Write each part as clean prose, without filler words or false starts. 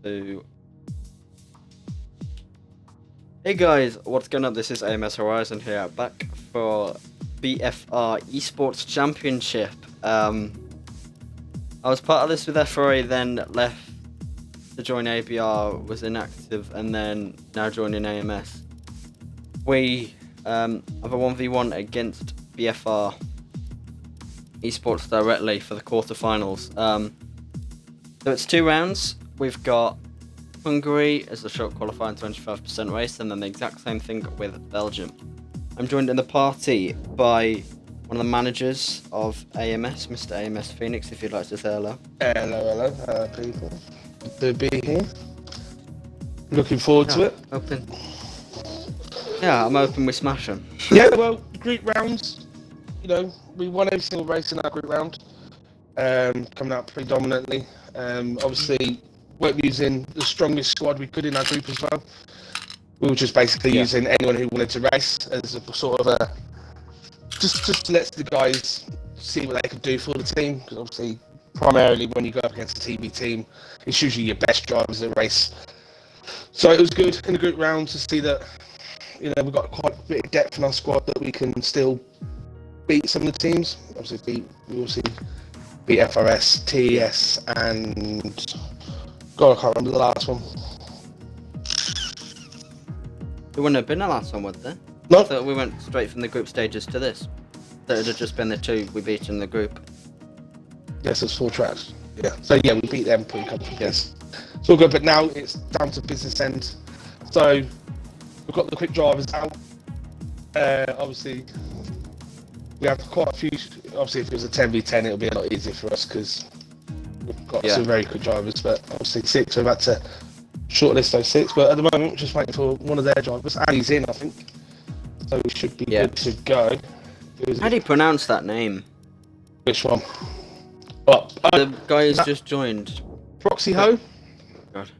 2. Hey guys, what's going on? This is AMS Horizon here, back for BFR Esports Championship. I was part of this with FRA, then left to join ABR, was inactive, and then now joining AMS. We have a 1v1 against BFR Esports directly for the quarterfinals. So it's 2 rounds. We've got Hungary as the short qualifying 25% race, and then the exact same thing with Belgium. I'm joined in the party by one of the managers of AMS, Mr. AMS Phoenix, if you'd like to say hello. Hello, people. Good to be here. Looking forward to it. Open. Yeah, I'm hoping we smash them. Yeah, well, group rounds, we won every single race in our group round, coming out predominantly. Obviously, weren't using the strongest squad we could in our group as well. We were just basically using anyone who wanted to race as a sort of a just to let the guys see what they could do for the team. Because obviously, primarily when you go up against a TV team, it's usually your best drivers that race. So it was good in the group round to see that we've got quite a bit of depth in our squad that we can still beat some of the teams. Obviously, we also beat FRS, TES, and God, I can't remember the last one. It wouldn't have been the last one, would there? No. I thought we went straight from the group stages to this. That would have just been the 2 we beat in the group. Yes, it's 4 tracks. Yeah. So yeah, we beat them pretty comfortably. Yes. It's all good, but now it's down to business end. So we've got the quick drivers out. Obviously, we have quite a few. Obviously, if it was a 10v10, it would be a lot easier for us because we've got some very good drivers. But obviously, 6, we're about to shortlist those 6. But at the moment, we're just waiting for one of their drivers. Ali's in, I think. So we should be good to go. How do you pronounce that name? Which one? Oh, the guy who's just joined. Proxy Ho? God.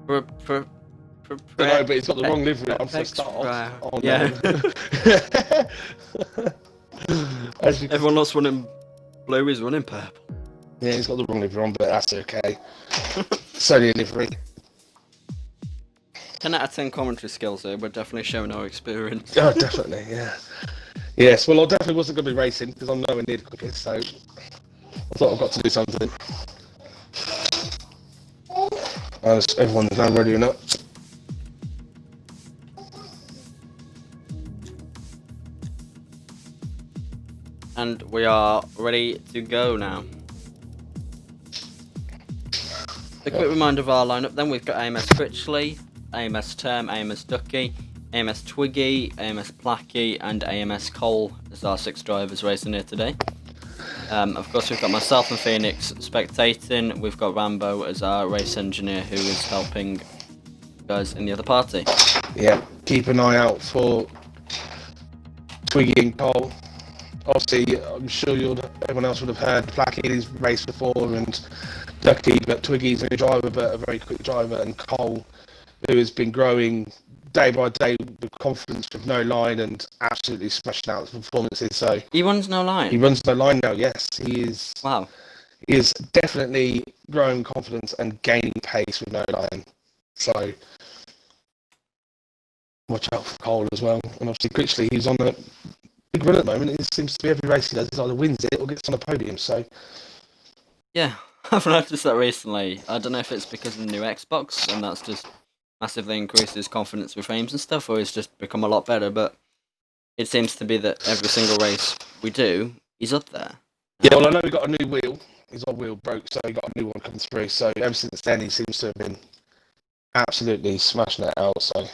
No, but he's got the wrong livery on for start off. Oh, yeah. Everyone else running blue, is running purple. Yeah, he's got the wrong livery on, but that's okay. It's only a livery. 10 out of 10 commentary skills here, we're definitely showing our experience. Oh, definitely, yeah. Yes, well, I definitely wasn't going to be racing because I'm nowhere near the quickest, so I thought I've got to do something. Everyone's now ready or not. And we are ready to go now. A quick reminder of our lineup then. We've got AMS Critchley, AMS Term, AMS Ducky, AMS Twiggy, AMS Placky, and AMS Cole as our 6 drivers racing here today. Of course, we've got myself and Phoenix spectating. We've got Rambo as our race engineer who is helping guys in the other party. Yeah, keep an eye out for Twiggy and Cole. Obviously, I'm sure everyone else would have heard Placky's raced before and Ducky, but Twiggy's a new driver, but a very quick driver, and Cole, who has been growing day by day with confidence with no line and absolutely smashing out the performances. So he runs no line. He runs no line now. Yes, he is. Wow. He is definitely growing confidence and gaining pace with no line. So watch out for Cole as well. And obviously, Critchley, he's on a big run at the moment. It seems to be every race he does, he either wins it or gets on a podium. So yeah, I've noticed that recently. I don't know if it's because of the new Xbox and that's just massively increased his confidence with frames and stuff, or he's just become a lot better, but it seems to be that every single race we do, he's up there. Yeah, well, I know we got a new wheel. His old wheel broke, so he got a new one come through. So ever since then, he seems to have been absolutely smashing it out. So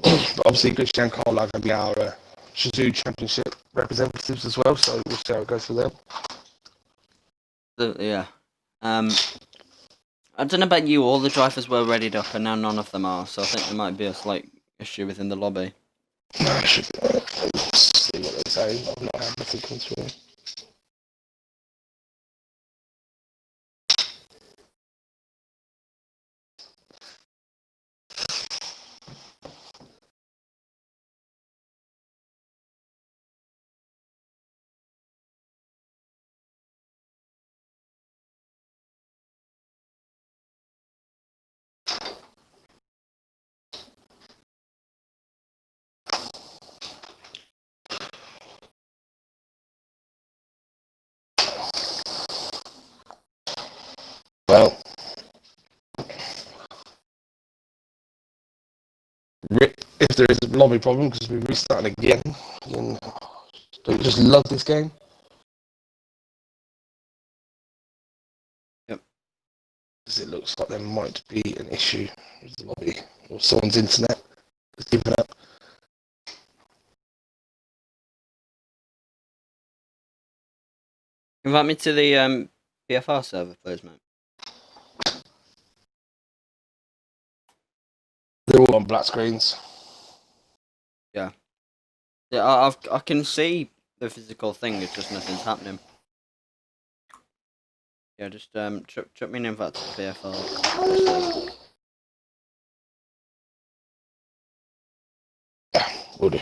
but obviously, Christian and Cole are going to be our Shazoo Championship representatives as well. So we'll see how it goes for them. Yeah. I don't know about you, all the drivers were readied up and now none of them are, so I think there might be a slight issue within the lobby. No, I should see what they say. I've not had nothing come through. Well, if there is a lobby problem because we're restarting again, then don't you just love this game? Yep. Because it looks like there might be an issue with the lobby or someone's internet is giving up. Invite me to the BFR server, please, mate. They're all on black screens. Yeah, I can see the physical thing. It's just nothing's happening. Yeah, just drop me an invite to the BFR. Yeah, we'll do.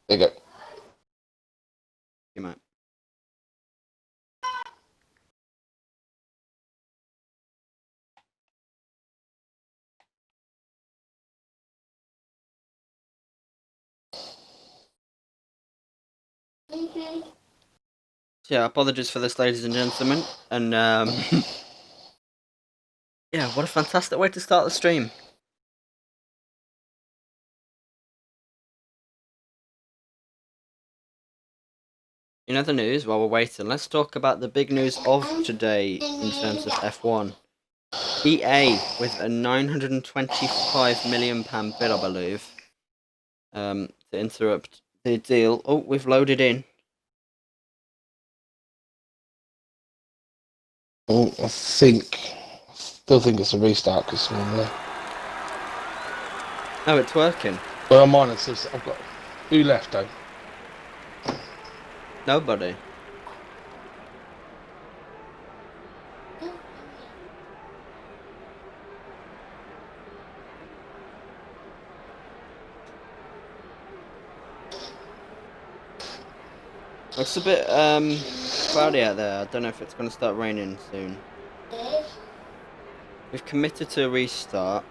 There you go. You might. Yeah, apologies for this, ladies and gentlemen, and yeah, what a fantastic way to start the stream. In other news, while we're waiting, let's talk about the big news of today in terms of F1. EA, with a £925 million bid, I believe, to interrupt the deal. Oh, we've loaded in. Oh, I still think it's a restart because Oh, it's working. well, mine is still. I've got who left though? Nobody. Looks a bit cloudy out there. I don't know if it's going to start raining soon. We've committed to a restart.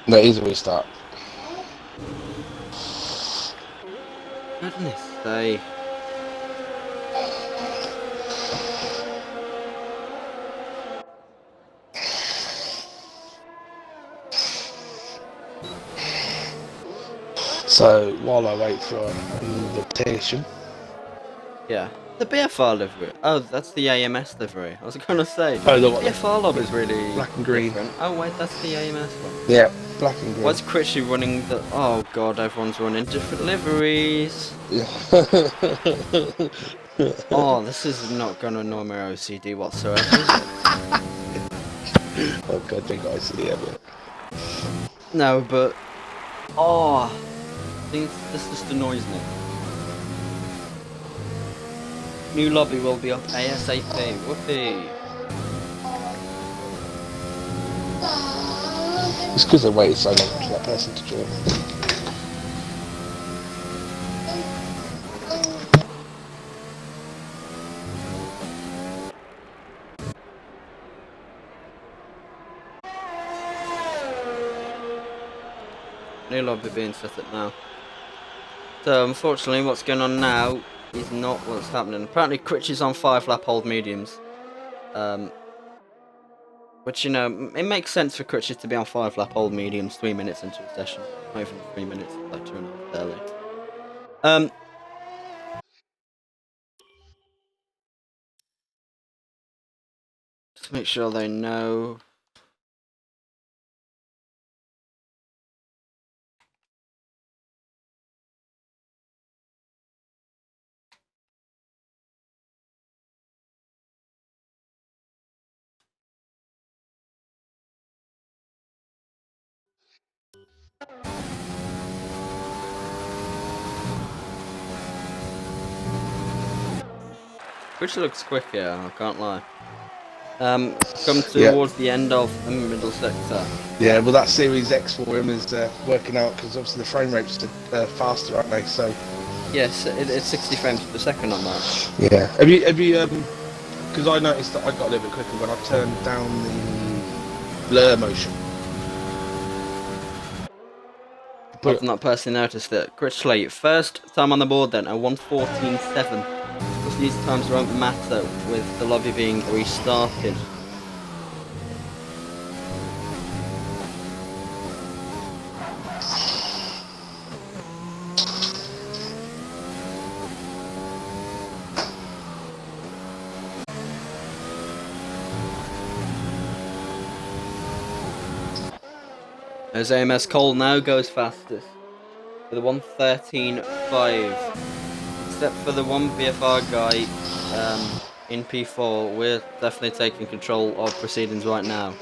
No, it is a restart. Goodness sake. So while I wait for an invitation. Yeah. The BFR livery. Oh, that's the AMS livery. I was going to say. Oh, the BFR lobby is really black and green. different. Oh, wait, that's the AMS one. Yeah, black and green. Why's Critchy running the... Oh, God, everyone's running different liveries. Yeah. Oh, this is not going to annoy my OCD whatsoever, is it? Oh, God, they got ICD ever. No, but... Oh, this just annoys me. New lobby will be up ASAP. Whoopee. It's because they waited so long for that person to join. New lobby being set up now. So, unfortunately, what's going on now is not what's happening. Apparently, Critchy's on 5-lap hold mediums. Which, you know, it makes sense for Critchy to be on 5-lap hold mediums 3 minutes into a session. Not even 3 minutes, like 2.5 early. Just make sure they know. Which looks quick here, I can't lie. Come towards the end of the middle sector. Yeah, well, that Series X for him is working out because obviously the frame rates are faster, aren't they? So yes, it's 60 frames per second on that. yeah. Have you because I noticed that I got a little bit quicker when I turned down blur motion. I've not personally noticed it. Critchley, first time on the board then, a 1:14.7. Because these times won't matter with the lobby being restarted. As AMS Cole now goes fastest with a 1:13.5. Except for the one BFR guy in P4, we're definitely taking control of proceedings right now.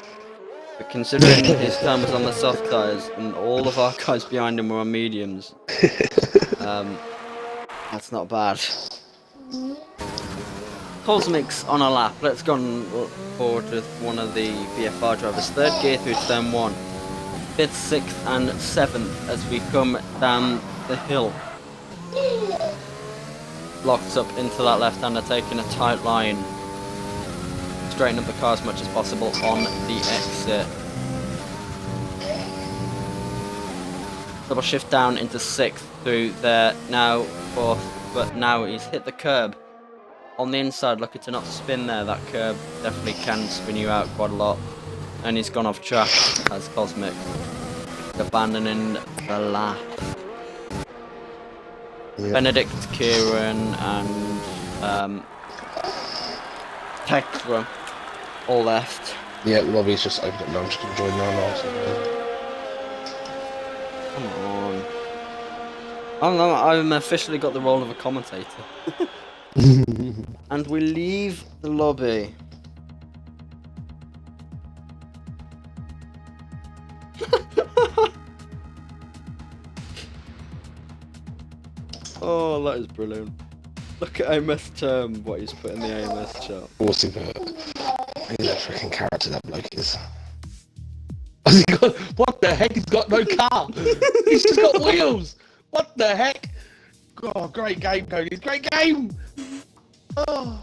But considering his time was on the soft tyres and all of our guys behind him were on mediums, that's not bad. Cosmic's on a lap. Let's go forward with one of the BFR drivers. Third gear through turn 1. 5th, 6th and 7th as we come down the hill. Locked up into that left-hander, taking a tight line. Straighten up the car as much as possible on the exit. Double shift down into 6th through there, now 4th, but now he's hit the curb. On the inside, looking to not spin there, that curb definitely can spin you out quite a lot. And he's gone off track as Cosmic, abandoning the lap. Yep. Benedict, Kieran and Tekra all left. Yeah, Robbie's just opened up now, I'm just going to join now. Come on. I don't know, I've officially got the role of a commentator. And we leave the lobby. Oh, that is brilliant. Look at AMS term, what he's put in the AMS chat. What's he put? He's a freaking character, that bloke is. What the heck? He's got no car. He's just got wheels. What the heck? Oh, great game, Cody. Great game. Oh.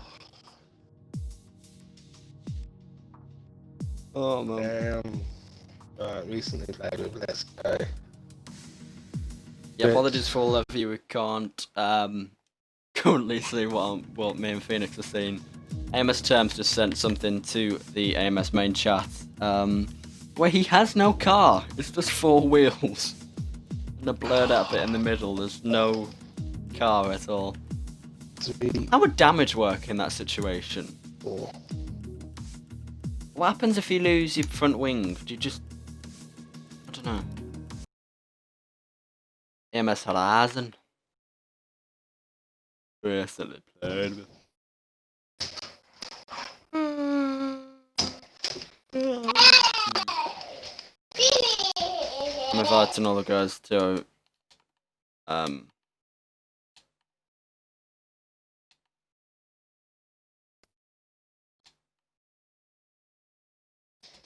Oh man. Recently played with Let's Go. Yeah, apologies for all of you who can't currently see what me and Phoenix are seeing. AMS Terms just sent something to the AMS main chat where he has no car. It's just 4 wheels. And a blurred out bit in the middle, there's no car at all. How would damage work in that situation? What happens if you lose your front wing? Do you just... I don't know. AMS Horizon. Recently played with. I'm inviting all the guys to I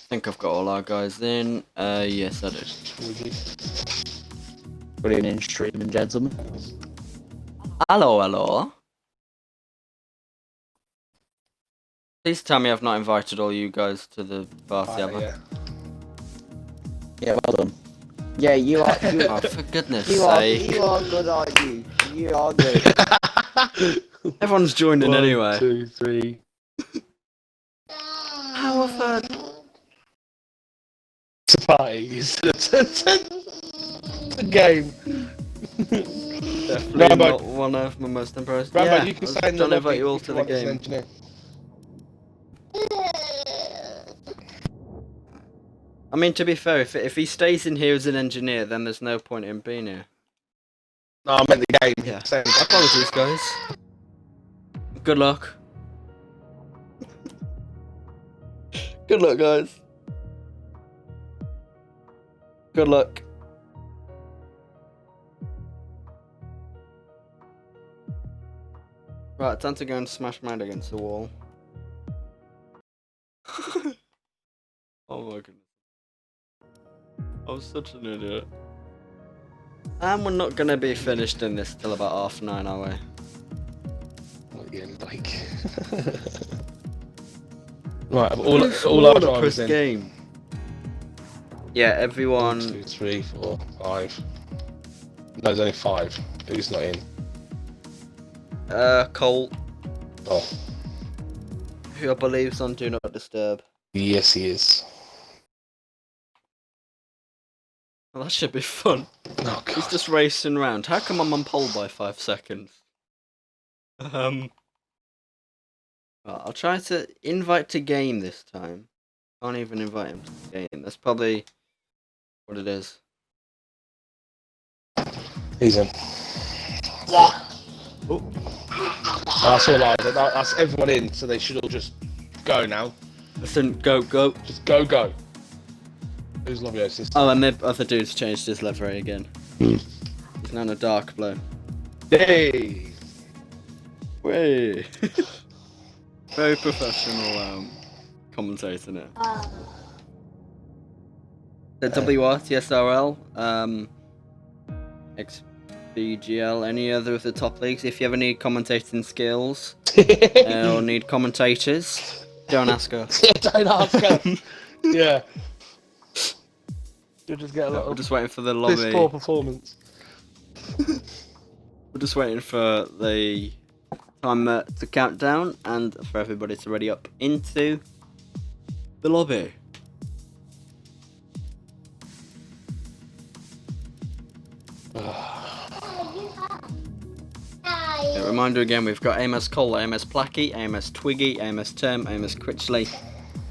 think I've got all our guys in. Yes I do. Good evening, streaming gentlemen. Hello, hello. Please tell me I've not invited all you guys to the party, have I? Yeah, well done. Yeah, you are. Oh, for goodness sake. You are good, aren't you? You are good. Everyone's joined in anyway. 1, 2, 3. How have I... Surprise! The game. Definitely not one of my most impressed. Rambo, Yeah, you can I was sign trying the to invite you all if to you the want as an game. engineer. I mean, to be fair, if he stays in here as an engineer, then there's no point in being here. No, I meant the game. Yeah. Same. Apologies, guys. Good luck. Good luck, guys. Good luck. Right, time to go and smash mine against the wall. Oh my goodness. I was such an idiot. And we're not gonna be finished in this till about 9:30, are we? Like. Right, all our drivers in. Game. Yeah, 1, everyone. 2, 3, 4, 5. No, there's only 5. Who's not in? Cole, Oh, who I believe is on Do Not Disturb. yes, he is. Well, that should be fun. Oh, God. He's just racing around. How come I'm on pole by 5 seconds? Well, I'll try to invite to game this time. Can't even invite him to the game. That's probably what it is. He's in. Oh, That's all I. That's everyone in, so they should all just go now. listen, go. Just go. Who's Loviosis? Oh, and the other dude's changed his livery again. He's now in a dark blue. Hey! Way. Very professional commentator now. The WRTSRL, XBGL, any other of the top leagues. If you ever need commentating skills or need commentators, don't ask us. Yeah, don't ask us. Yeah. You'll just get a We're little just waiting for the piss lobby. poor performance. We're just waiting for the timer to count down and for everybody to ready up into the lobby. A reminder again, we've got AMS Cole, AMS Placky, AMS Twiggy, AMS Term, AMS Critchley,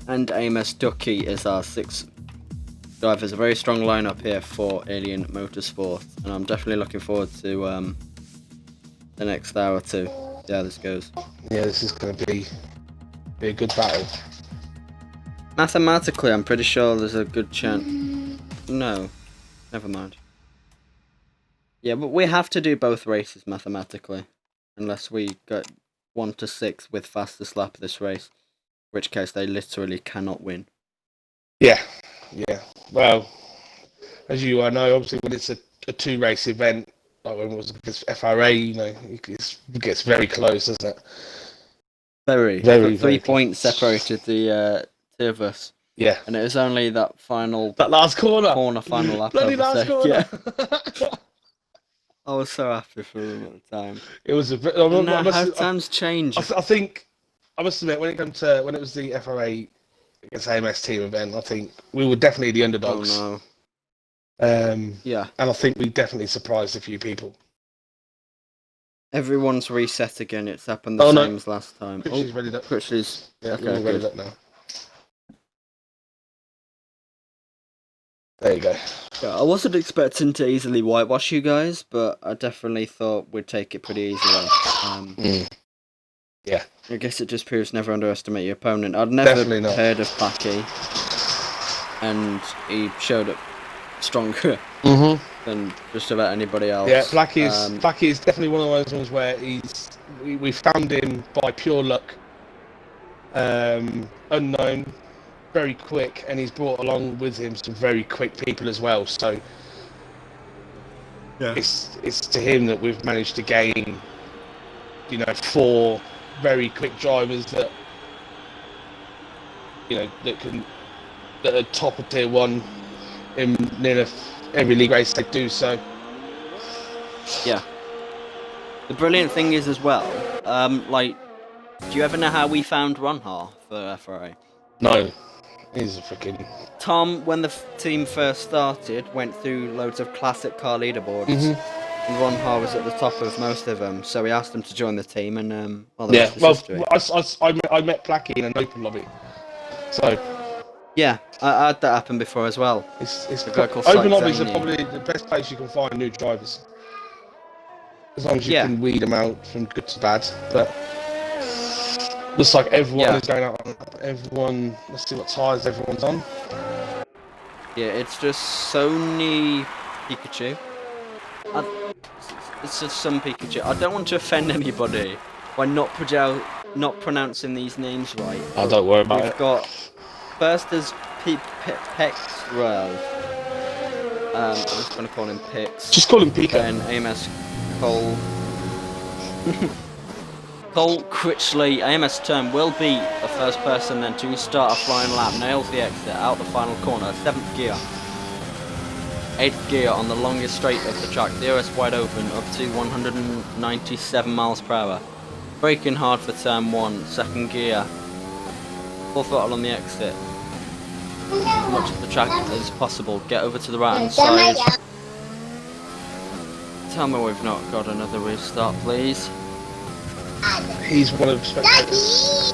and AMS Ducky as our 6 drivers. A very strong lineup here for Alien Motorsport, and I'm definitely looking forward to the next hour or two. See how this goes. Yeah, this is going to be a good battle. Mathematically, I'm pretty sure there's a good chance. No, never mind. Yeah, but we have to do both races mathematically, unless we get 1 to 6 with fastest lap this race, in which case they literally cannot win. Yeah. Well, as you know, obviously when it's a 2-race event, like when it was against FRA, you know, it gets very close, doesn't it? Very. Very, 3 very points close. separated the two of us, Yeah. and it was only that last corner. final lap. Bloody last corner. Yeah. I was so happy for them at the time. It was a bit. And now how times change. I think I must admit when it was the FRA against AMS team event, I think we were definitely the underdogs. Oh Yeah. And I think we definitely surprised a few people. no. Everyone's reset again. It's happened the same as last time. Critchley's ready up. Critchley's. Yeah, Okay, we're all ready good. up now. There you go. Yeah, I wasn't expecting to easily whitewash you guys, but I definitely thought we'd take it pretty easily. Yeah. I guess it just proves never underestimate your opponent. I'd never Definitely not. heard of Placky, and he showed up stronger than just about anybody else. Yeah, Placky is definitely one of those ones where we found him by pure luck. Unknown, very quick, and he's brought along with him some very quick people as well. So Yeah. it's to him that we've managed to gain, 4 very quick drivers that that are top of tier 1 in nearly every league race they do so. Yeah. The brilliant thing is as well, do you ever know how we found Ronhar for FRA? No, he's a freaking. Tom, when the team first started, went through loads of classic car leaderboards, and Ronhar was at the top of most of them, so we asked him to join the team, and the rest is history. I met Placky in an open lobby, so Yeah, I had that happen before as well. it's A guy called open Sykes lobbies are Zany. probably the best place you can find new drivers, as long as you Yeah. can weed them out from good to bad. But looks like everyone is going out on everyone. Let's see what tyres everyone's on. Yeah, it's just Sony Pikachu. It's just some Pikachu. I don't want to offend anybody by not pronouncing these names right. Oh, don't worry about We've it. got first as Pexrel. I'm just going to call him Pix. Just call him Pika. Then AMS Cole. Cole Critchley, AMS Term will be the first person then to start a flying lap, nails the exit out the final corner, 7th gear, 8th gear on the longest straight of the track. The OS wide open up to 197 miles per hour. Braking hard for turn 1, 2nd gear. Full throttle on the exit. As much of the track as possible. Get over to the right hand side. Tell me we've not got another restart, please. He's one of the spectators.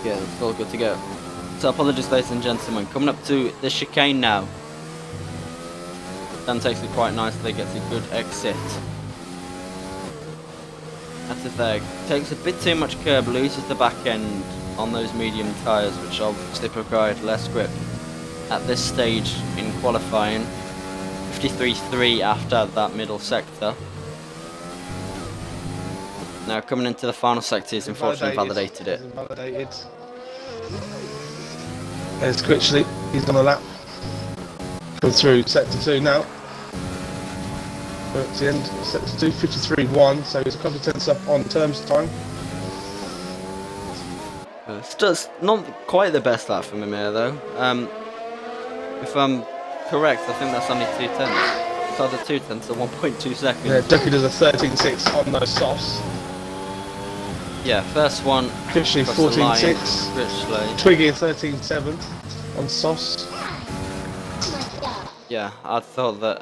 Yeah, it's all good to go. So apologies ladies and gentlemen, coming up to the chicane now. Dan takes it quite nicely, gets a good exit. Out of there, takes a bit too much curb, loses the back end on those medium tyres, which obviously provide less grip at this stage in qualifying. 53.3 after that middle sector. Now coming into the final sector, he's unfortunately validated it. Validated. There's Critchley, he's on a lap. Come through sector 2 now. We're at the end of sector 2, 53.1, so he's a couple of tenths up on terms time. It's just not quite the best lap from him here though. If I'm correct, I think that's only 2 tenths. It's either 2 tenths or 1.2 seconds. Yeah, Ducky does a 13.6 on those softs. Yeah, first one. Critchley 14.6. Critchley. Twiggy a 13.7 on softs. Yeah, I thought that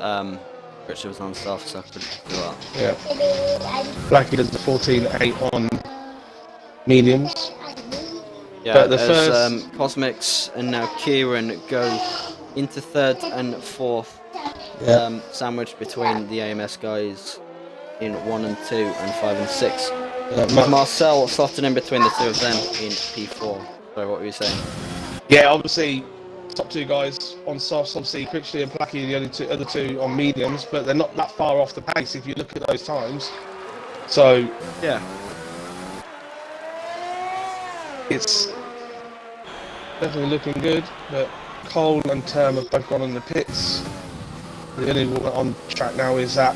Critchley was on soft, so I couldn't do that. Yeah. Blackie does the 14.8 on mediums. Yeah, but the as first... Cosmics and now Kieran go into 3rd and 4th, Yeah. sandwiched between the AMS guys in 1 and 2 and 5 and 6. Yeah, Marcel slotted in between the 2 of them in P4. Sorry, what were you saying? Yeah, obviously, top 2 guys on softs, obviously Critchley and Blackie are the other two on mediums, but they're not that far off the pace if you look at those times. So, yeah. It's definitely looking good, but Cole and Term have both gone in the pits. The only one on track now is that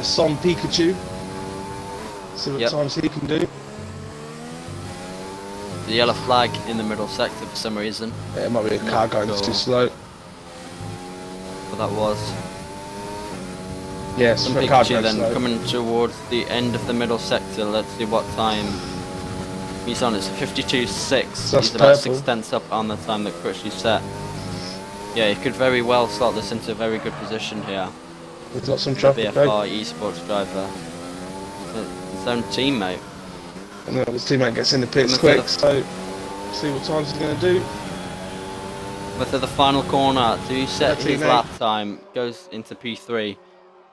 Son Pikachu. See what times he can do. The yellow flag in the middle sector for some reason. Yeah, it might be a car going too slow. But that was. Yes, Some for a car Pikachu going then slow. coming towards the end of the middle sector. Let's see what time he's on. It's 52.6. He's about 6 tenths up on the time that Critchley set. Yeah, he could very well slot this into a very good position here. He's got some traffic. BFR Esports driver. His own teammate. And then his teammate gets in the pits quick, so see what times he's going to do. But to the final corner to set his 13.8. lap time, goes into P3.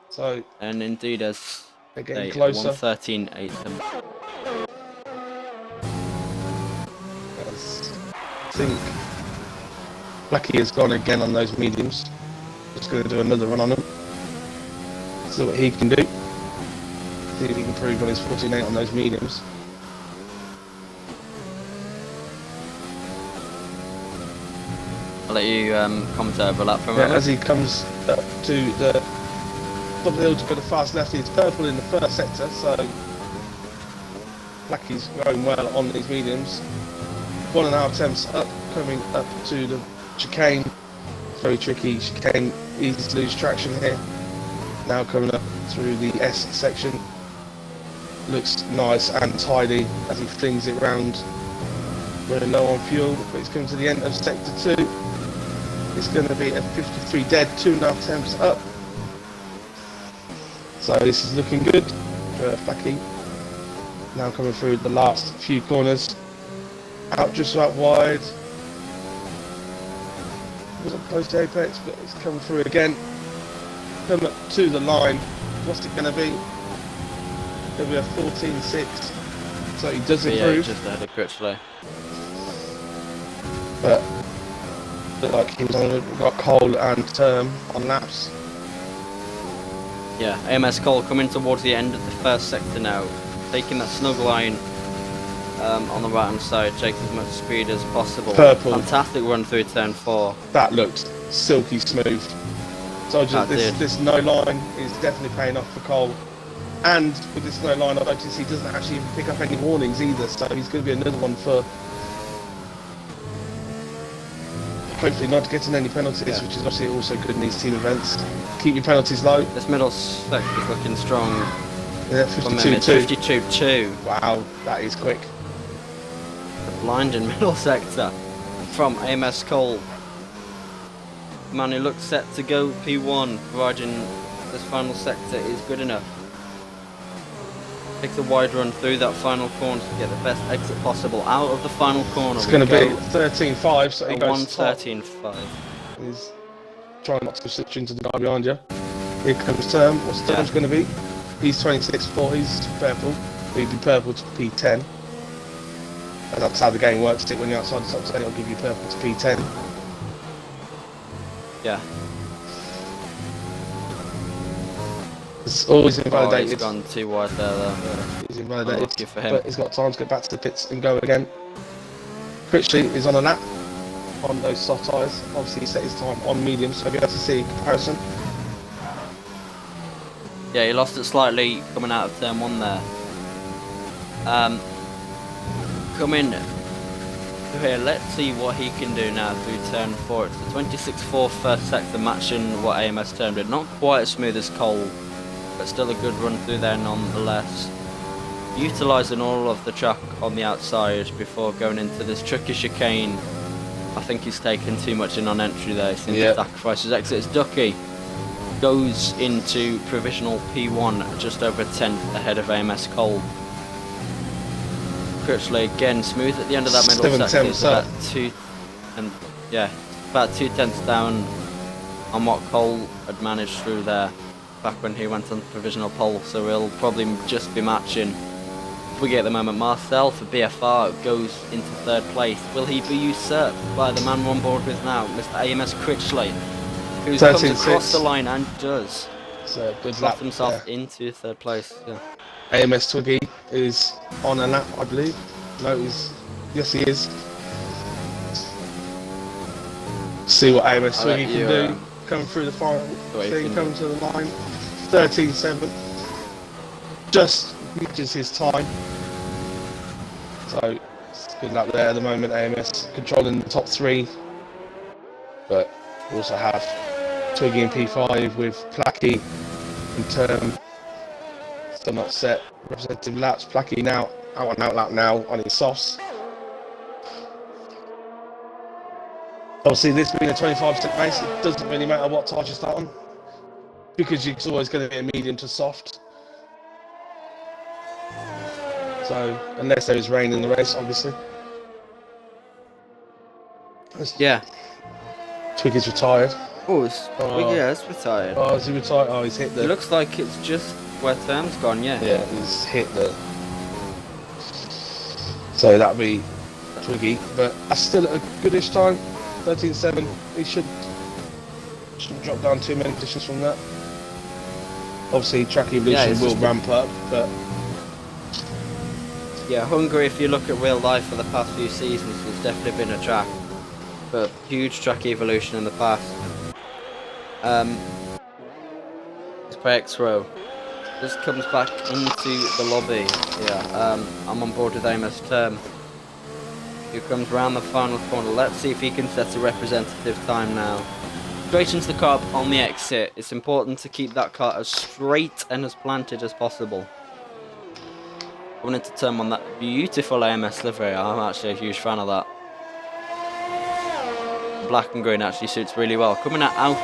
So, and indeed as they're getting closer. 1:13.8. I think Blackie has gone again on those mediums. Just going to do another run on them. See what he can do. See if he can improve on his 14.8 on those mediums. I'll let you comment over lap for a Yeah, moment. as he comes up to the top of the hill to go to fast left, it's purple in the first sector, so Blackie's going well on these mediums. 1.5 attempts up, coming up to the chicane. Very tricky chicane, easy to lose traction here. Now coming up through the S section. Looks nice and tidy as he flings it round. We're low on fuel, but he's coming to the end of sector 2. It's going to be a 53 dead, 2.5 attempts up. So this is looking good for Blackie. Now coming through the last few corners. Out just about wide. Wasn't close to apex, but it's coming through again. Come up to the line. What's it going to be? It'll be a 14.6. So he does improve. Yeah, just ahead of Critchley. But looked like he was on, got Cole and Term on laps. Yeah, AMS Cole coming towards the end of the first sector now, taking that snug line on the right hand side, takes as much speed as possible. Purple. Fantastic run through turn 4. That looked silky smooth. So just this no line is definitely paying off for Cole. And with this no line, I noticed he doesn't actually even pick up any warnings either, so he's going to be another one for hopefully not getting any penalties, which is obviously also good in these team events. Keep your penalties low. This middle sector is looking strong. Yeah, 52-2. 52-2. Wow, that is quick. The blinding middle sector from AMS Cole. Man who looks set to go P1, providing this final sector is good enough. Takes a wide run through that final corner to get the best exit possible out of the final corner. It's going to be 13-5, so he goes 1-13-5. He's trying not to slip into the guy behind you. Here comes Term. What's Term's going to be? He's 26-4, he's purple. He'd be purple to P10. And that's how the game works. When you're outside the top 10, it'll give you purple to P10. Yeah. It's always invalidated. He's gone too wide there though. He's invalidated, Unlucky for him. but he's got time to get back to the pits and go again. Critchley is on a lap on those soft tyres. Obviously he set his time on medium, so you'll be able to see comparison. Yeah, he lost it slightly coming out of turn 1 there. Coming here, let's see what he can do now through turn 4. It's the 26-4 first sector, matching what AMS termed it. Not quite as smooth as Cole, but still a good run through there nonetheless. Utilising all of the track on the outside before going into this tricky chicane. I think he's taken too much in on entry there. Seems to sacrifice his exits. Ducky goes into provisional P1, just over 10th ahead of AMS Cole. Critchley again smooth at the end of that middle sector. It's about about 2/10 down on what Cole had managed through there back when he went on the provisional pole, so he'll probably just be matching. We get at the moment Marcel for BFR goes into 3rd place. Will he be usurped by the man we're on board with now, Mr. AMS Critchley, who comes across the line and does slot himself into 3rd place. Yeah. AMS Twiggy is on a lap, I believe. No, yes he is. See what AMS Twiggy can do. Coming through the final thing, coming to the line. 13-7. Just reaches his time. So, it's good luck there at the moment, AMS. Controlling the top 3. But we also have Twiggy in P5 with Placky and Term. Still not set. Representative laps. Placky now out on out lap now on his softs. Obviously, this being a 25% race, it doesn't really matter what tyre you start on, because it's always going to be a medium to soft. So, unless there is rain in the race, obviously. Yeah. Twiggy's retired. It's retired. Oh, is he retired? Oh, he's hit the... It looks like it's just where Term's gone, yeah. Yeah, he's hit the... So that'll be Twiggy, but that's still a goodish time. 13-7. He shouldn't drop down too many positions from that. Obviously, track evolution will ramp up, but... Yeah, Hungary, if you look at real life for the past few seasons, there's definitely been a track. But huge track evolution in the past. It's by X-Row. This comes back into the lobby. Yeah, I'm on board with AMS Term, who comes round the final corner. Let's see if he can set a representative time now. Straight into the car on the exit. It's important to keep that car as straight and as planted as possible. Going into turn 1, that beautiful AMS livery. I'm actually a huge fan of that. Black and green actually suits really well. Coming out of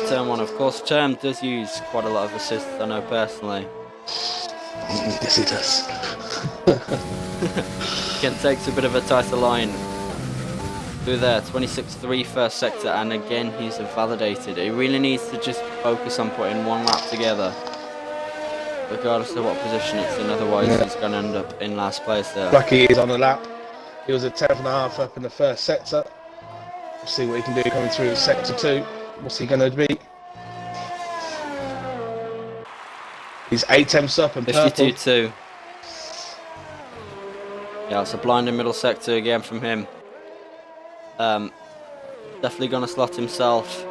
turn 1, of course, Term does use quite a lot of assists, I know personally. Yes, he does. Again, takes a bit of a tighter line through there. 26-3 first sector, and again he's validated. He really needs to just focus on putting one lap together, regardless of what position it's in, otherwise he's going to end up in last place there. Lucky is on the lap. He was a 10.5 up in the first sector. We'll see what he can do coming through sector 2. What's he going to be? He's 8 temps up and purple. 52-2. Yeah, it's a blinding middle sector again from him. Definitely going to slot himself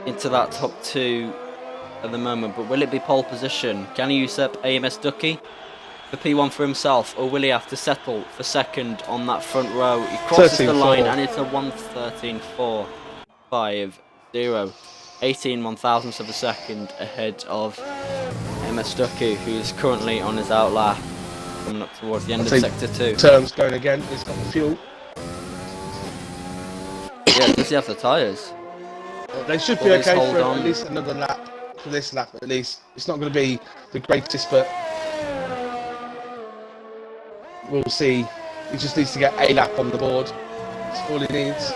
into that top 2 at the moment, but will it be pole position? Can he usurp AMS Ducky for P1 for himself, or will he have to settle for second on that front row? He crosses the line and it's a 1:13.450, 18 1,000ths of a second ahead of AMS Ducky, who's currently on his out lap, coming up towards the end of sector 2. Term's going again, he's got the fuel. Yeah, does he have the tyres? They should be okay for at least another lap, for this lap at least. It's not going to be the greatest, but we'll see. He just needs to get a lap on the board. That's all he needs.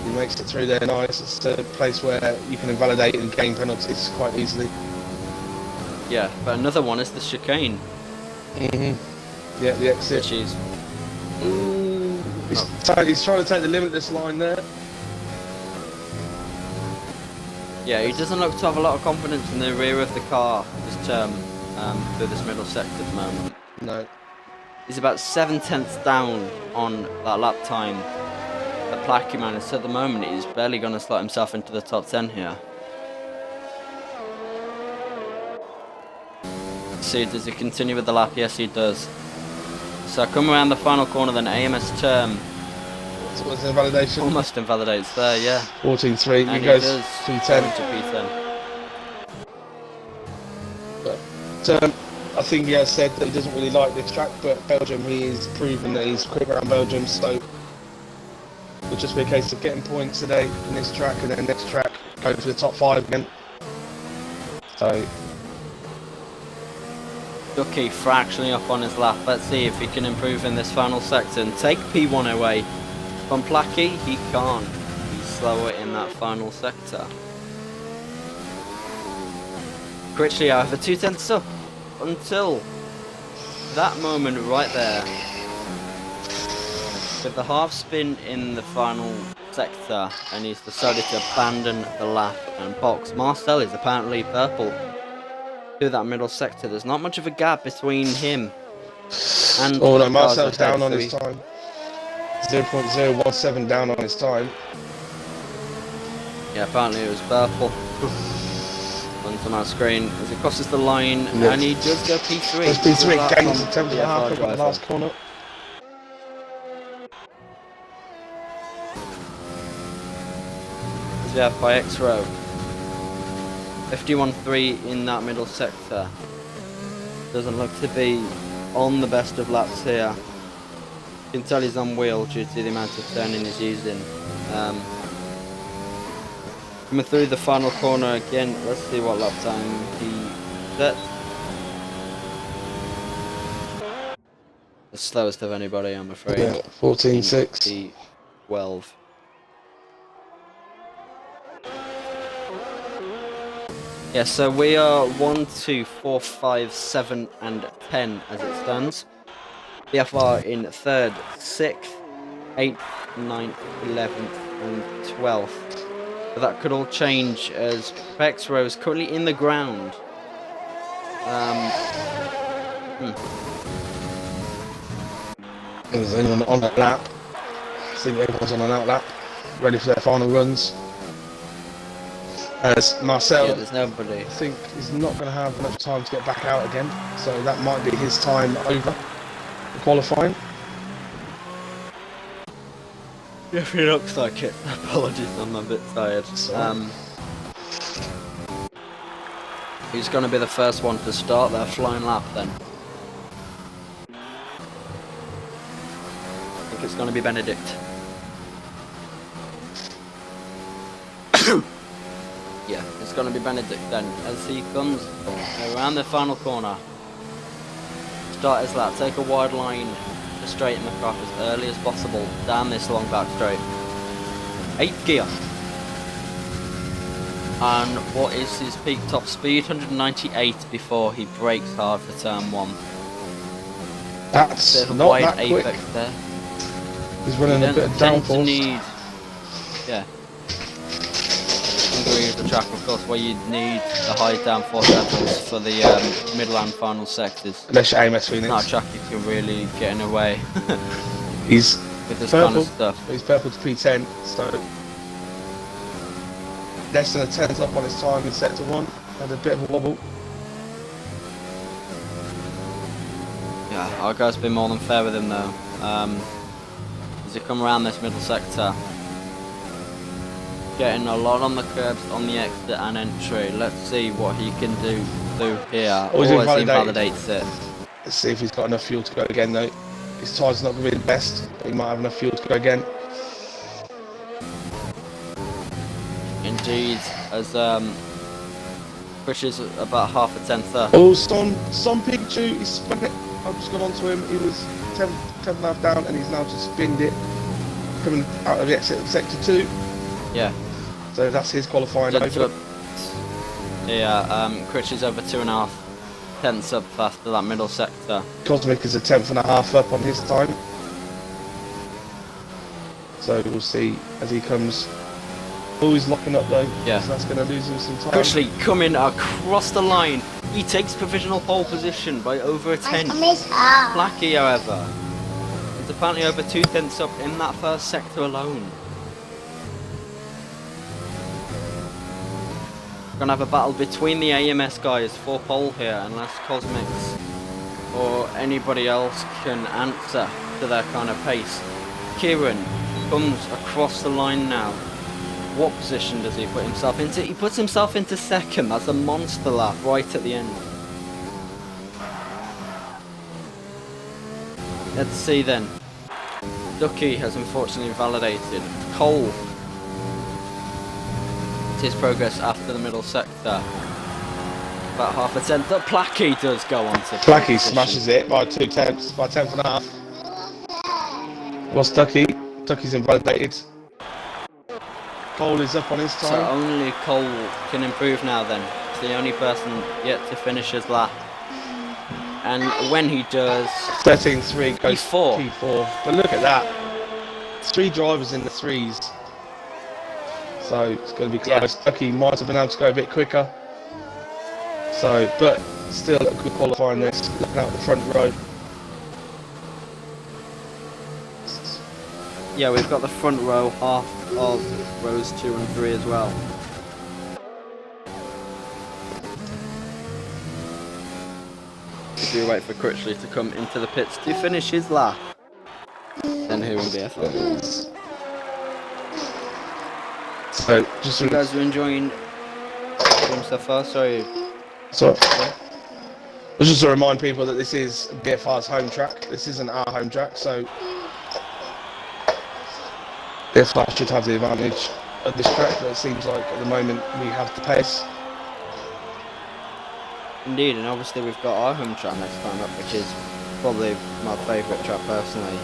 He makes it through there nice. It's a place where you can invalidate and gain penalties quite easily. Yeah, but another one is the chicane. Yeah, the exit. Which is... He's trying to take the limitless line there. Yeah, he doesn't look to have a lot of confidence in the rear of the car this term through this middle sector at the moment. No. He's about 7/10ths down on that lap time at Plaquemine, so at the moment he's barely going to slot himself into the top 10 here. See, does he continue with the lap? Yes, he does. So come around the final corner then, AMS term. So what's the invalidation? Almost invalidates there, yeah. 14.3, And he goes does P10. to P10. But I think he has said that he doesn't really like this track, but Belgium, he has proven that he's quick around Belgium, so it'll just be a case of getting points today in this track, and then next track going for the top 5 again. So Ducky fractionally up on his lap. Let's see if he can improve in this final sector and take P1 away from Placky. He can't. He's slower in that final sector. Critchley, however, 2/10ths up until that moment right there. With the half spin in the final sector, and he's decided to abandon the lap and box. Marcel is apparently purple through that middle sector. There's not much of a gap between him and... Oh no, Marcel's down on his time. 0.017 down on his time. Yeah, apparently it was purple. On our screen as it crosses the line, and he does go P3. It's P3, gains a 10.5 on the last corner. Yeah, by X-Row. 51.3 in that middle sector. Doesn't look to be on the best of laps here. You can tell he's on wheel due to the amount of turning he's using. Coming through the final corner again, let's see what lap time he sets. The slowest of anybody, I'm afraid. Yeah, 14.6. 12. Yeah, so we are 1, 2, 4, 5, 7, and 10 as it stands. BFR in 3rd, 6th, 8th, 9th, 11th, and 12th. But that could all change as X-Row is currently in the ground. Is anyone on that lap? I think everyone's on an out lap, ready for their final runs. As Marcel, yeah, there's nobody. I think he's not going to have enough time to get back out again, so that might be his time over for qualifying. Yeah, it looks like it. Apologies, I'm a bit tired. Who's going to be the first one to start their flying lap then? I think it's going to be Benedict. Yeah, it's going to be Benedict then, as he comes around the final corner. Start his lap, take a wide line to straighten the crop as early as possible down this long back straight. 8th gear. And what is his peak top speed? 198 before he brakes hard for turn 1. That's bit of a not wide that quick. apex there. He's running a bit of downforce. Yeah. The track, of course, where you need the high downforce levels for the middle and final sectors. Unless you're AMS Phoenix. Not a track you can really get in a way He's with this purple, kind of stuff. he's purple to P10, so less than a tenth up on his time in sector 1. Had a bit of a wobble. Yeah, our guy's been more than fair with him though. As he come around this middle sector, getting a lot on the curbs on the exit and entry. Let's see what he can do through here. Oh, he's Always invalidated. invalidates it. Let's see if he's got enough fuel to go again though. His tyre's not going to be the best, but he might have enough fuel to go again. Indeed, as Chris is about half a tenth up. Oh, Son Pikachu, he's spun it. I've just gone onto him. He was 10th and a half down, and he's now just spinned it, coming out of the exit of sector 2. Yeah. So that's his qualifying over. Yeah, Chris is over 2.5 tenths up after that middle sector. Cosmic is a 10th and a half up on his time. So we'll see as he comes. Oh, he's locking up though. Yeah. So that's going to lose him some time. Actually, coming across the line, he takes provisional pole position by over a tenth. Blackie, however, is apparently over 2 tenths up in that first sector alone. Gonna have a battle between the AMS guys for pole here, unless Cosmics or anybody else can answer to their kind of pace. Kieran comes across the line now. What position does he put himself into? He puts himself into second. That's a monster lap right at the end. Let's see then. Ducky has unfortunately validated. Cole. It's his progress after the middle sector. About half a tenth. Placky does go on to Placky smashes it by 2 tenths, by 10th and a half. What's Ducky? Ducky's invalidated. Cole is up on his time. So only Cole can improve now then. It's the only person yet to finish his lap. And when he does... 13.3 goes P4. P4. But look at that. 3 drivers in the 3s. So it's going to be close. Yeah. Ducky might have been able to go a bit quicker. So, but still a good qualifying this. Looking out the front row. Yeah, we've got the front row, half of rows 2 and 3 as well. If you wait for Critchley to come into the pits to finish his lap, then who in BFR? So, just you guys are enjoying so far? Sorry. So, just to remind people that this is BFR's home track. This isn't our home track, so BFR should have the advantage of this track, but it seems like at the moment we have the pace. Indeed, and obviously we've got our home track next time up, which is probably my favourite track personally.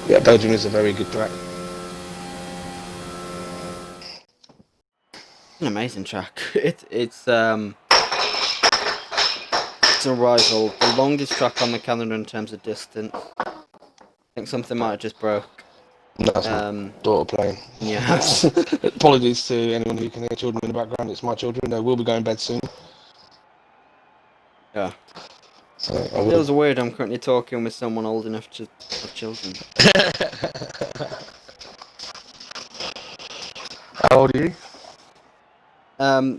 Yeah, Belgium is a very good track. An amazing track. It's a rival, the longest track on the calendar in terms of distance. I think something might have just broke. That's my daughter playing. Yeah. Apologies to anyone who can hear children in the background. It's my children. They will be going to bed soon. Yeah. So it feels weird. I'm currently talking with someone old enough to have children. How old are you?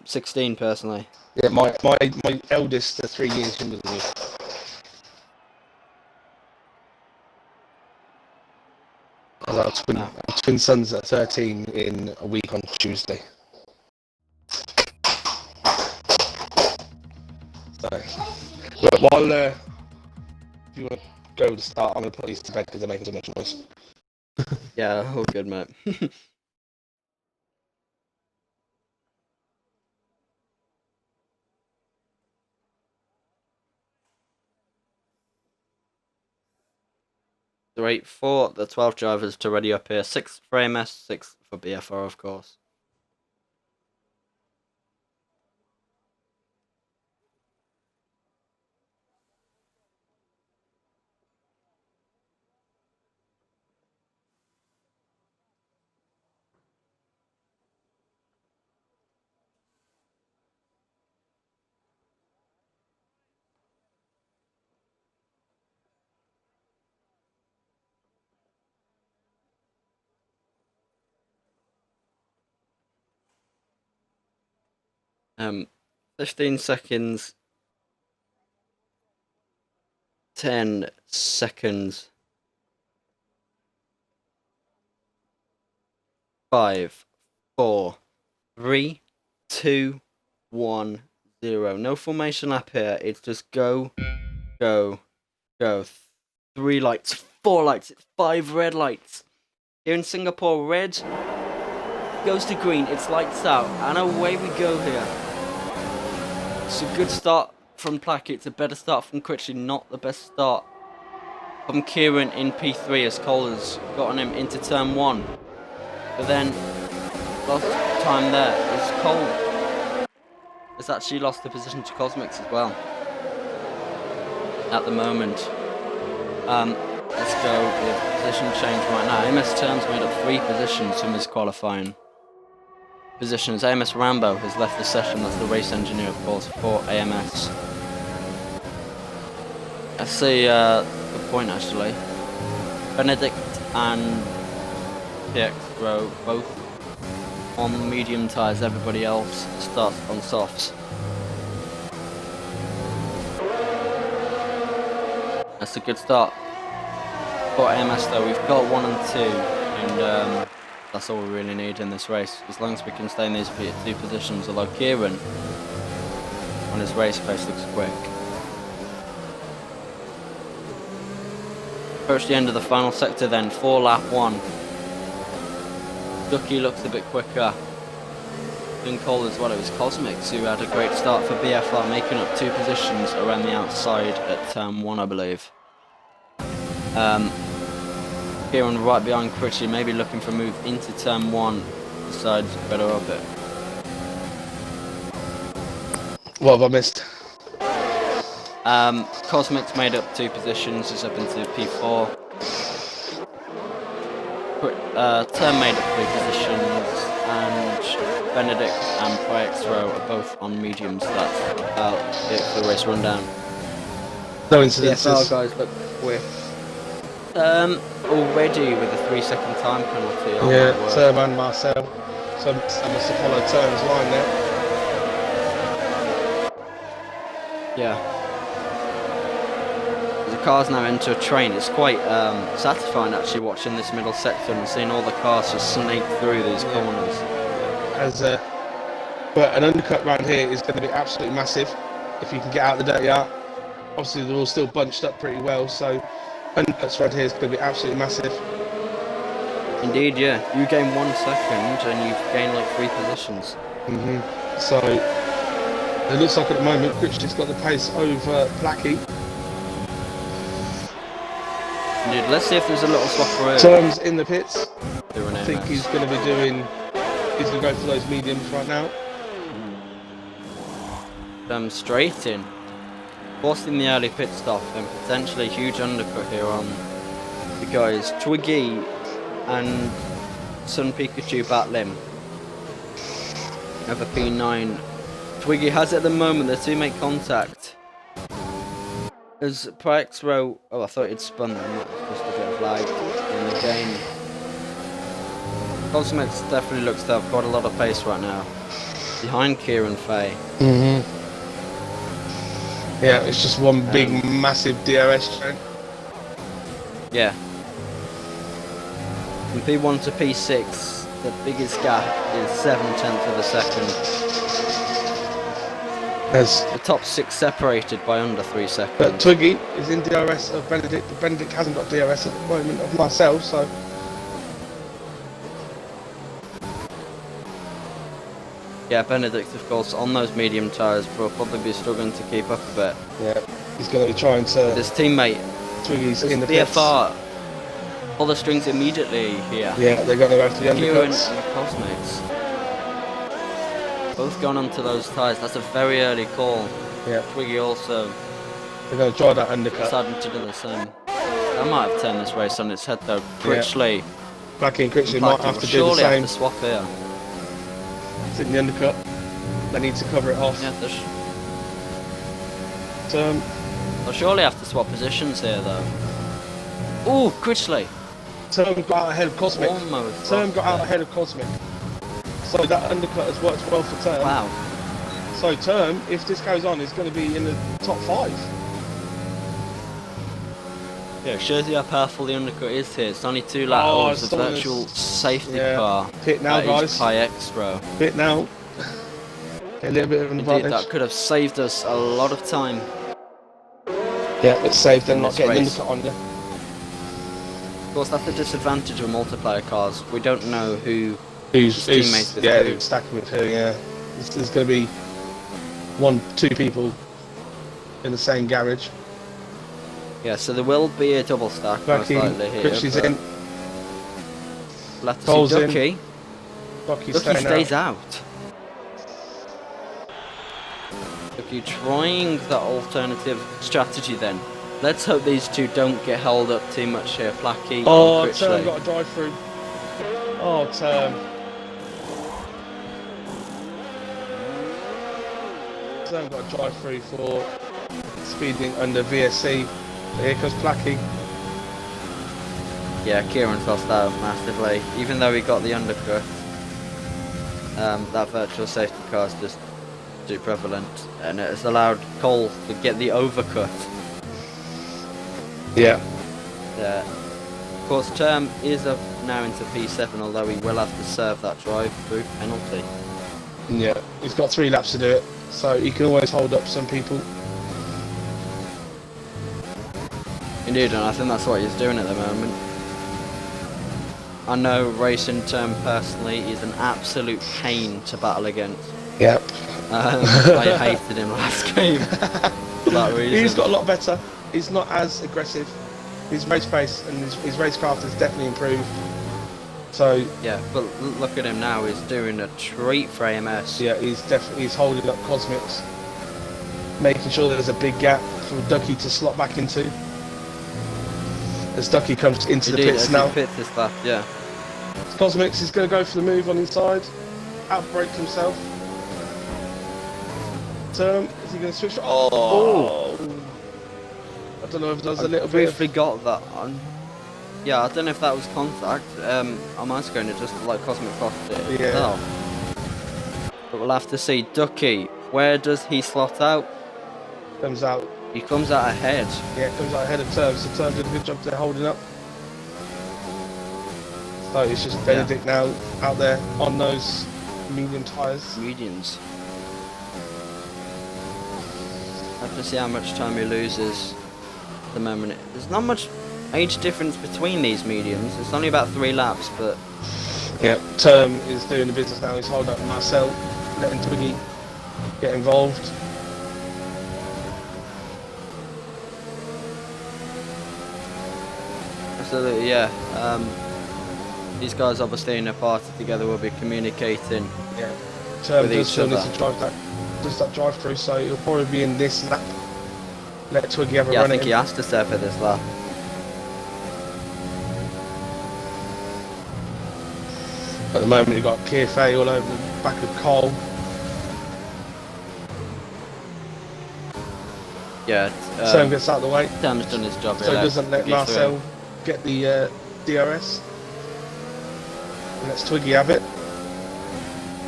16 personally. Yeah, my eldest are 3 years younger than you. Our twin sons are 13 in a week on Tuesday. So, but while if you want to go to start, I'm going to put these to bed because they're making so much noise. Yeah, all good, mate. Right, for the 12 drivers to ready up here. 6 for AMS, 6 for BFR, of course. 15 seconds. 10 seconds. 5, 4, 3, 2, 1, 0. No formation lap here. It's just go, go, go. 3 lights, 4 lights, 5 red lights. Here in Singapore, red goes to green. It's lights out, and away we go here. It's a good start from Plackett. It's a better start from Critchley. Not the best start from Kieran in P3 as Cole has gotten him into turn 1. But then, lost time there is Cole has actually lost the position to Cosmics as well at the moment. Let's go with position change right now. AMS Terms made up 3 positions from his qualifying positions. AMS Rambo has left the session. That's the race engineer, of course, for AMS. I see the point actually. Benedict and PX Row both on medium tyres, everybody else starts on softs. That's a good start for AMS though. We've got 1 and 2 and that's all we really need in this race, as long as we can stay in these 2 positions, although Kieran on his race pace looks quick. Approach the end of the final sector then, 4 lap 1. Ducky looks a bit quicker than Cole as well. It was Cosmics who had a great start for BFR, making up 2 positions around the outside at turn 1, I believe. Kieran right behind Critchley, maybe looking for a move into turn 1, decides better up it. What have I missed? Cosmics made up 2 positions, is up into P4. Turn made up 3 positions, and Benedict and Pyexro are both on mediums. So that's about it for the race rundown. No incidences. BFR guys look quick. Already with a 3-second time penalty. On Yeah, Serb and Marcel. So I must have followed Turner's line there. Yeah. The cars now enter a train. It's quite satisfying actually watching this middle sector and seeing all the cars just snake through these corners. But an undercut round here is going to be absolutely massive if you can get out the dirty art. Obviously they're all still bunched up pretty well, so undercuts round here is going to be absolutely massive. Indeed, yeah. You gain 1 second and you've gained like 3 positions. So it looks like at the moment Critchley's got the pace over Plackey. Indeed, let's see if there's a little swap Terms in the pits. I think AMS. he's going to be doing. He's going to go for those mediums right now. Straight in. Forcing the early pit stop and potentially a huge undercut here on the guys Twiggy and Sun Pikachu battling over P9. Twiggy has it at the moment, the 2 make contact. As Pyexro, I thought he'd spun them, that was just a bit of lag in the game. Cosmics definitely looks to have quite a lot of pace right now, behind Kieran Fay. Yeah, it's just one big massive DRS train. Yeah. From P1 to P6, the biggest gap is 7/10 of a second. As The top 6 separated by under 3 seconds. but Twiggy is in DRS of Benedict. Benedict hasn't got DRS at the moment of myself, so Yeah, Benedict, of course, on those medium tyres will probably be struggling to keep up a bit. yeah, he's going to be trying to. His teammate, Twiggy's in the pits. BFR, pull the strings immediately here. Yeah, they're going to go for the Kieran undercuts. and Cosmics. Both gone onto those tyres. That's a very early call. Yeah, Twiggy also they're going to try that undercut. deciding to do the same. That might have turned this race on its head though. Critchley. Plackey and Critchley might have to do the surely same. have to swap here. It's in the undercut. They need to cover it off. Yeah, So, they'll surely have to swap positions here though. Ooh, Critchley. Term got out ahead of Cosmic. Almost. Term got out there. ahead of Cosmic. So that undercut has worked well for Term. Wow. So Term, if this goes on, is going to be in the top 5. Yeah, it shows you how powerful the undercut is here. It's only 2 laps. Oh, it's a virtual safety car. Pit now, guys. High extra. Pit now. A little bit of an advantage. Indeed, that could have saved us a lot of time. Yeah, it saved them not getting undercut on you. Of course, that's the disadvantage of multiplayer cars. We don't know who's teammates with who. Who's stacking with who, yeah. There's going to be 1-2 people in the same garage. Yeah, so there will be a double stack most likely here. Richie's in. Let's see Ducky. Ducky stays out. Ducky trying that alternative strategy then. Let's hope these two don't get held up too much here. Placky. Oh, Term got a drive through. Oh, Term. Term got a drive through for speeding under VSC. Here comes Placky. Yeah, Kieran's lost out massively. Even though he got the undercut, that virtual safety car is just too prevalent, and it has allowed Cole to get the overcut. Yeah. Of course, Term is up now into P7, although he will have to serve that drive-through penalty. Yeah, he's got 3 laps to do it, so he can always hold up some people. Indeed, and I think that's what he's doing at the moment. I know Racing Term personally is an absolute pain to battle against. Yep. I hated him last game for that reason. He's got a lot better. He's not as aggressive. His race pace and his racecraft has definitely improved. So yeah, but look at him now. He's doing a treat for AMS. Yeah, he's holding up Cosmics, making sure there's a big gap for Ducky to slot back into. As Ducky comes into the pits now. Pits this lap, yeah. Cosmics is going to go for the move on inside. Outbreak himself. Term, is he going to switch? Oh! I don't know if there's a little bit. I briefly got that on. Yeah, I don't know if that was contact. On my screen it just like Cosmic lost it. Yeah. But we'll have to see. Ducky, where does he slot out? Comes out. He comes out ahead. Yeah, comes out ahead of Term, so Term did a good job there holding up. So it's just Benedict now out there on those medium tyres. Mediums. Have to see how much time he loses at the moment. There's not much age difference between these mediums. It's only about 3 laps, but... Yeah, Term is doing the business now. He's holding up Marcel, letting Twiggy get involved. Absolutely, yeah. These guys obviously in a party together will be communicating. Yeah. Term does still need to drive that drive through, so he'll probably be in this lap. Let Twiggy have a run. I think he has to serve for this lap. At the moment you've got KFA all over the back of Cole. Yeah. Term gets out of the way. Term's done his job. So he doesn't let Marcel get the DRS. And lets Twiggy have it.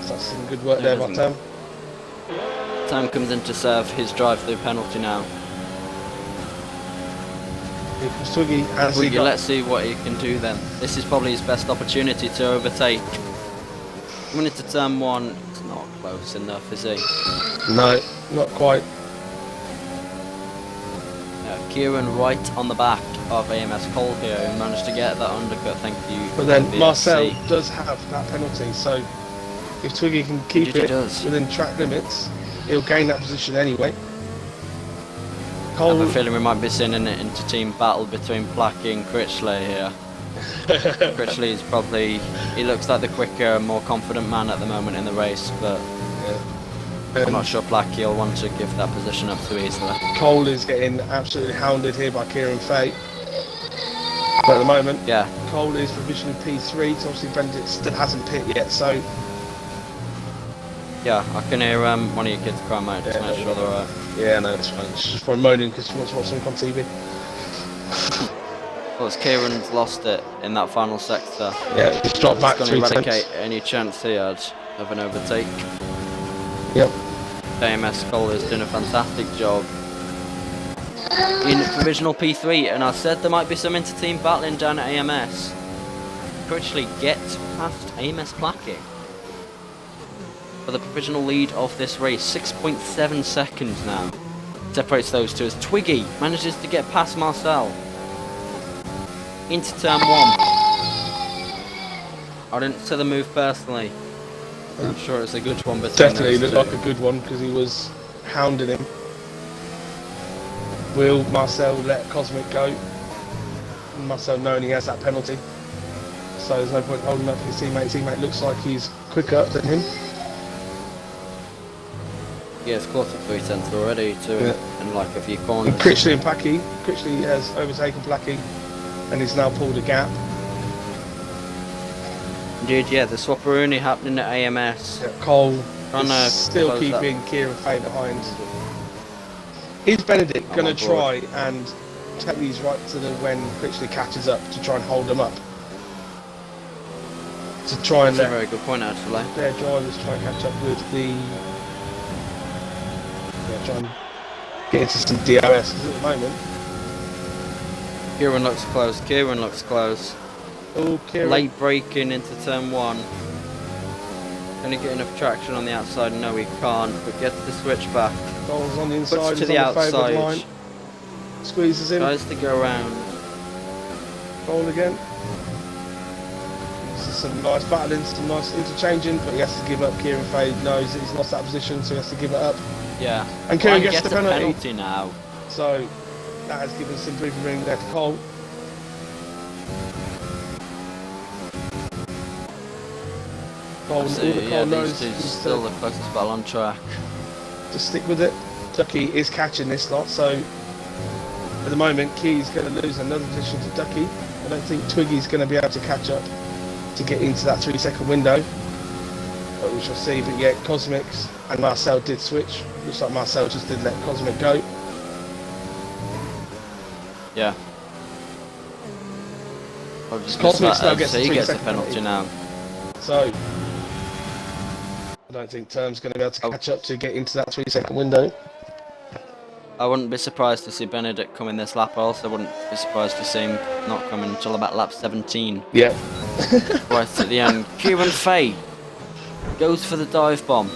So that's some good work there by Term. Term comes in to serve his drive-through penalty now. Here comes Twiggy. Let's see what he can do then. This is probably his best opportunity to overtake. Coming into turn 1, it's not close enough, is he? No, not quite. Kieran right on the back of AMS Cole here, who managed to get that undercut, thank you. But then Marcel does have that penalty, so if Twiggy can keep it within track limits, he'll gain that position anyway. Cole... I have a feeling we might be seeing an inter-team battle between Placky and Critchley here. Critchley is probably, he looks like the quicker, more confident man at the moment in the race, but I'm not sure Placky will want to give that position up too easily. Cole is getting absolutely hounded here by Kieran Fay. But at the moment, Cole is provisionally P3, so obviously Benedict still hasn't pit yet, so... Yeah, I can hear one of your kids crying out, just make sure they're alright. Yeah, no, it's fine. She's just probably moaning because she wants to watch something on TV. Well, Kieran's lost it in that final sector. Yeah, he's dropped back 3 times. Going to eradicate any chance he had of an overtake. Yep. AMS Cole has done a fantastic job in provisional P3, and I said there might be some inter-team battling down at AMS. Crucially gets past AMS Placky for the provisional lead of this race. 6.7 seconds now separates those two, as Twiggy manages to get past Marcel into turn 1. I didn't see the move personally. I'm sure it's a good one, but definitely looked like a good one because he was hounding him. Will Marcel let Cosmic go? Marcel knowing he has that penalty, so there's no point holding up his teammate. His teammate looks like he's quicker than him. Yeah, it's caught at 3 tenths already too, and like a few corners. Critchley and Placky. Critchley has overtaken Placky and he's now pulled a gap. Indeed, yeah, the swapperoonie happening at AMS. Yeah, Cole Trying is to still close keeping Kieran Fay behind. Is Benedict going to try and take these right to the when Critchley catches up to try and hold them up? To try and That's a very good point, actually. their drivers try and catch up with the... Yeah, try and get into some DRS, because at the moment... Kieran looks close. Kieran looks close. Oh, Kieran. Late braking into turn 1. Can he get enough traction on the outside? No, he can't, but gets the switch back. Cole's on the inside, Puts to he's the on the favoured outside. line. Squeezes in. Tries to go around. Cole again. This is some nice battling, some nice interchanging, but he has to give up. Kieran Fay knows that he's lost that position, so he has to give it up. Yeah. And Kieran Well, gets the a penalty. now. So that has given some breathing room there to Cole. Cole, So, all yeah, Cole these knows two is still the closest battle on track. to stick with it. Ducky is catching this lot, so at the moment Key's going to lose another position to Ducky. I don't think Twiggy's going to be able to catch up to get into that 3-second window, but we shall see. But yeah, Cosmics and Marcel did switch. Looks like Marcel just did let Cosmic go. Yeah. I'll just Cosmic miss that, now gets so a he gets a 3-second penalty now. So I don't think Term's going to be able to catch up to get into that 3-second window. I wouldn't be surprised to see Benedict come in this lap. I also wouldn't be surprised to see him not come in until about lap 17. Yeah. Right at the end, Kieran Fay goes for the dive bomb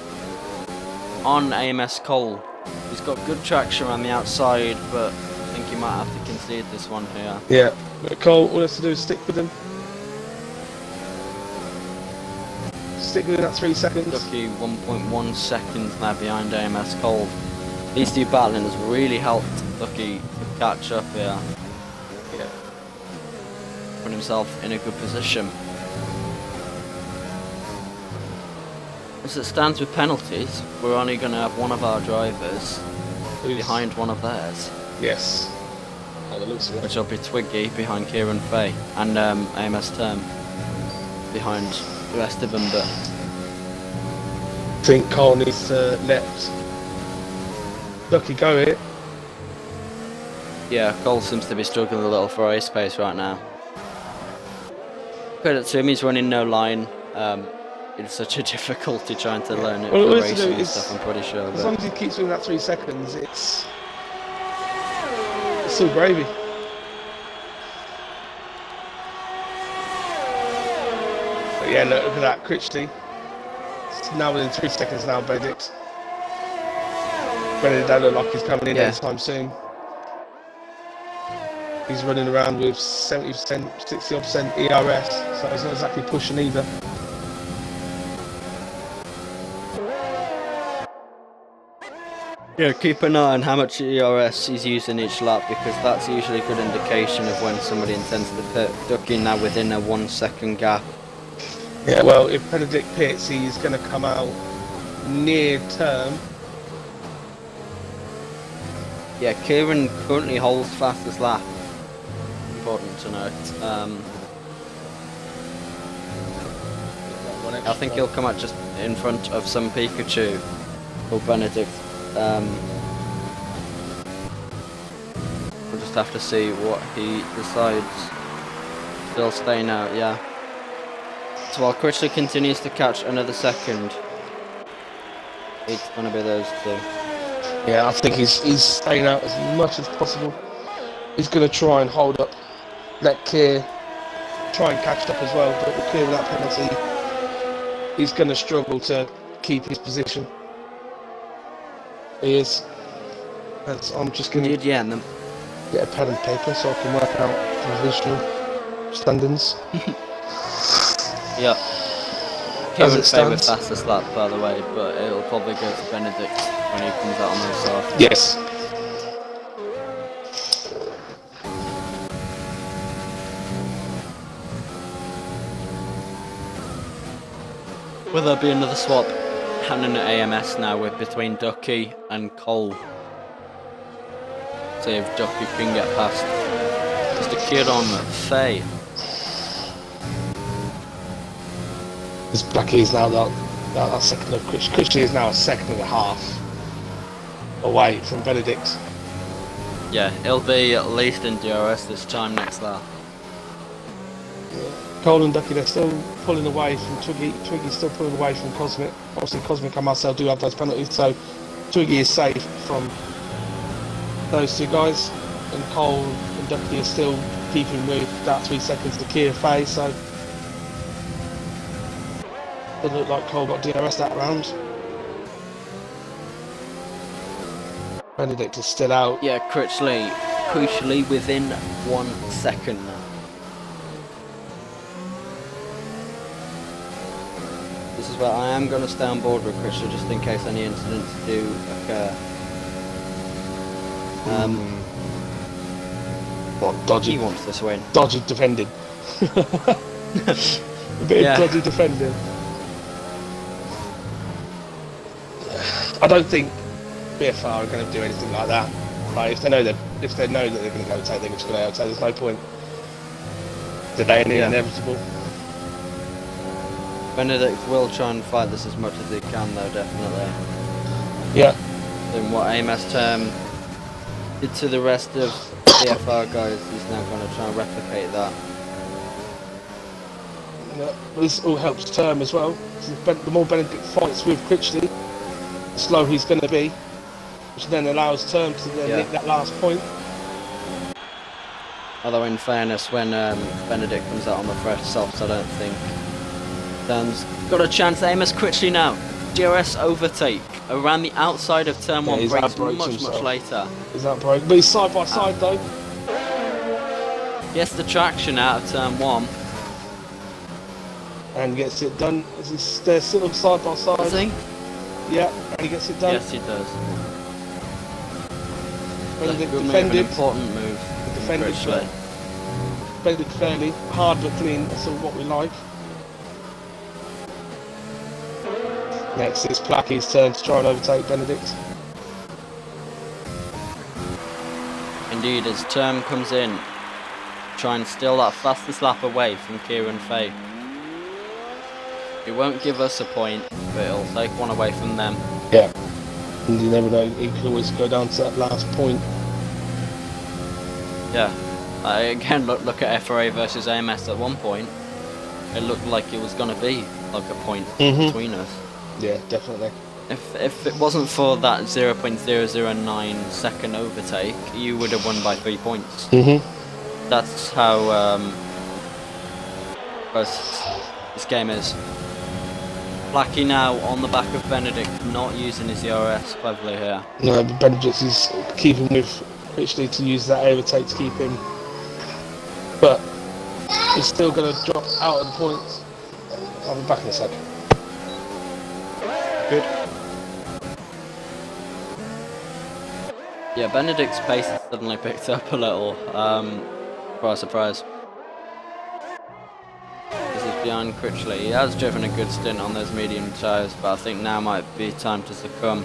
on AMS Cole. He's got good traction around the outside, but I think he might have to concede this one here. Yeah. But Cole, all he has to do is stick with him. Stick within that 3 seconds. Ducky 1.1 seconds now behind AMS Cole. These two battling has really helped Ducky to catch up here. Yeah. Put himself in a good position. As it stands with penalties, we're only going to have one of our drivers behind one of theirs, Yes. Oh, that looks good. which will be Twiggy behind Kieran Fay, and AMS Term behind the rest of them. But I think Cole needs to let Ducky go here. yeah, Cole seems to be struggling a little for race pace right now. Credit to him, he's running no line. It's such a difficulty trying to learn it Well, for all he has to racing do and is- stuff, I'm pretty sure. As But long as he keeps within that 3 seconds, it's still gravy. But yeah, look at that, Critchley. It's now within 3 seconds now, Benedict. Benedict don't look like he's coming in Yeah. anytime soon. He's running around with 70%, 60% ERS, so he's not exactly pushing either. yeah, keep an eye on how much ERS he's using each lap, because that's usually a good indication of when somebody intends to pit. Ducky now within a 1 second gap. Yeah, well, if Benedict pits, he's going to come out near Term. Yeah, Kieran currently holds fastest lap. Important to note. I think he'll come out just in front of some Pikachu or Benedict. We'll just have to see what he decides. Still staying out, yeah. So while Critchley continues to catch another second, It's gonna be those two. Yeah, I think he's staying out as much as possible. He's going to try and hold up, let Keir try and catch up as well, but with Keir with that penalty, he's going to struggle to keep his position. He is. I'm just going to Yeah, and then get a pen and paper so I can work out provisional standings. yeah. As Kieran it Fay with stands. fastest lap, by the way, but it'll probably go to Benedict when he comes out on the start. Yes. Will there be another swap happening at AMS now with between Ducky and Cole? See if Ducky can get past Mr. Kid on Fay. This Blackie is now that second of Christian is now a second and a half away from Benedict. Yeah, he'll be at least in DRS this time next lap. Cole and Ducky, they're still pulling away from Twiggy. Twiggy's still pulling away from Cosmic. Obviously, Cosmic and Marcel do have those penalties, so Twiggy is safe from those two guys. And Cole and Ducky are still keeping with that 3 seconds to Keir Fay, so doesn't look like Cole got DRS that round. Benedict is still out. Yeah, crucially within 1 second now. This is where I am going to stay on board with Crucial just in case any incidents do occur. What, dodgy? He wants this win. Dodgy defending. A bit of dodgy defending. I don't think BFR are going to do anything like that. Like if they know that they're going to overtake, they're just going to overtake. There's no point delaying it. Inevitable. Benedict will try and fight this as much as he can, though, definitely. Yeah. And what AMS term did to the rest of BFR guys, he's now going to try and replicate that. Yeah. This all helps Term as well. The more Benedict fights with Critchley, the slower he's going to be, which then allows Term to then nick that last point. Although in fairness, when Benedict comes out on the fresh softs, I don't think Term's got a chance. AMS Critchley now. DRS overtake around the outside of turn 1, breaks much later. Is that break? But he's side by side though. Gets the traction out of turn 1. And gets it done. They're still side by side. Does he? Yeah, and he gets it done. Yes, he does. Benedict Good defended. move, an important move. Defended Benedict fairly. Hard but clean. That's all what we like. Next is Plackey's turn to try and overtake Benedict. Indeed, as Term comes in, try and steal that fastest lap away from Kieran Fay. He won't give us a point, but he'll take one away from them. Yeah. And you never know, he could always go down to that last point. Yeah. Again, look at FRA versus AMS at one point. It looked like it was going to be like a point between us. Yeah, definitely. If it wasn't for that 0.009 second overtake, you would have won by 3 points. That's how this game is. Blackie now on the back of Benedict, not using his ERS cleverly here. No, but Benedict is keeping with Critchley to use that overtake to keep him. But he's still going to drop out of the points. I'll be back in a sec. Good. Yeah, Benedict's pace has suddenly picked up a little. Quite a surprise. This is behind Critchley. He has driven a good stint on those medium tyres, but I think now might be time to succumb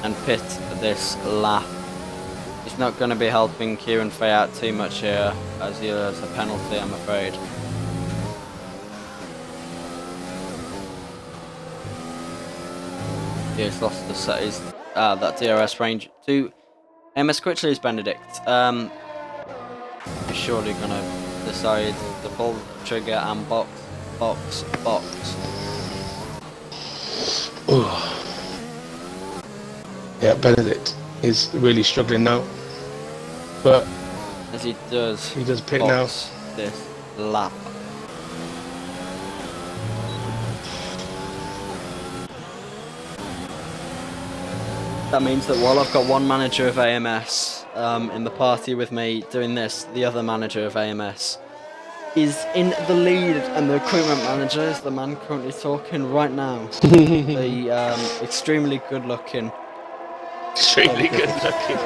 and pit this lap. He's not going to be helping Kieran Fay out too much here, as he has a penalty, I'm afraid. He's lost the that DRS range to AMS Critchley's Benedict. He's surely gonna decide to pull the trigger and box. Yeah, Benedict is really struggling now, but As he does pit now. box this lap. That means that while I've got one manager of AMS in the party with me doing this, the other manager of AMS is in the lead, and the recruitment manager is the man currently talking right now. The extremely good-looking. Extremely good looking.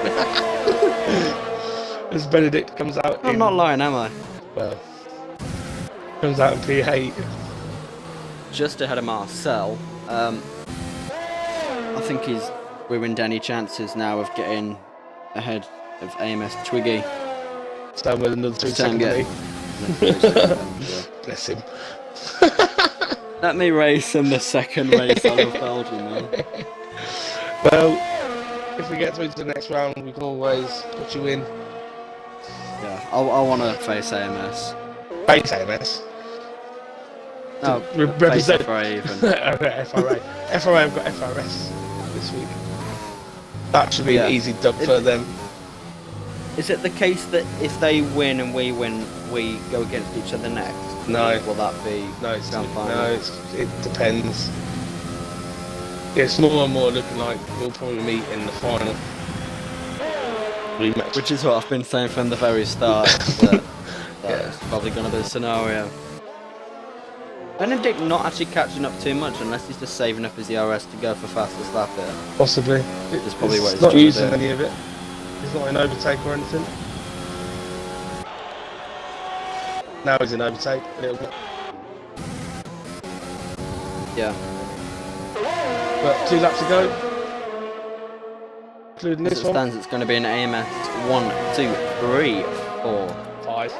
As Benedict comes out. I'm not lying, am I? Well, comes out in P8. Just ahead of Marcel. I think he's ruined any chances now of getting ahead of AMS Twiggy. Stand with another 2 seconds. Bless him. Let me race in the second race. I love Belgium, man. Well, if we get through to the next round, we can always put you in. Yeah, I want to face AMS. Face AMS. No, represent FRA even. FRA. FRA have got FRS this week. That should be an easy dub for them. Is it the case that if they win and we win, we go against each other next? No. Will that be? No, it depends. It's more and more looking like we'll probably meet in the final rematch. Which is what I've been saying from the very start. That's probably going to be the scenario. Benedict not actually catching up too much unless he's just saving up his ERS to go for fastest lap here. Possibly. It's probably what he's not using any of it. He's not in overtake or anything. Now he's in overtake a little bit. Yeah. But 2 laps to go. Including this one. Stands, it's going to be an AMS 1, 2, 3, 4, 5.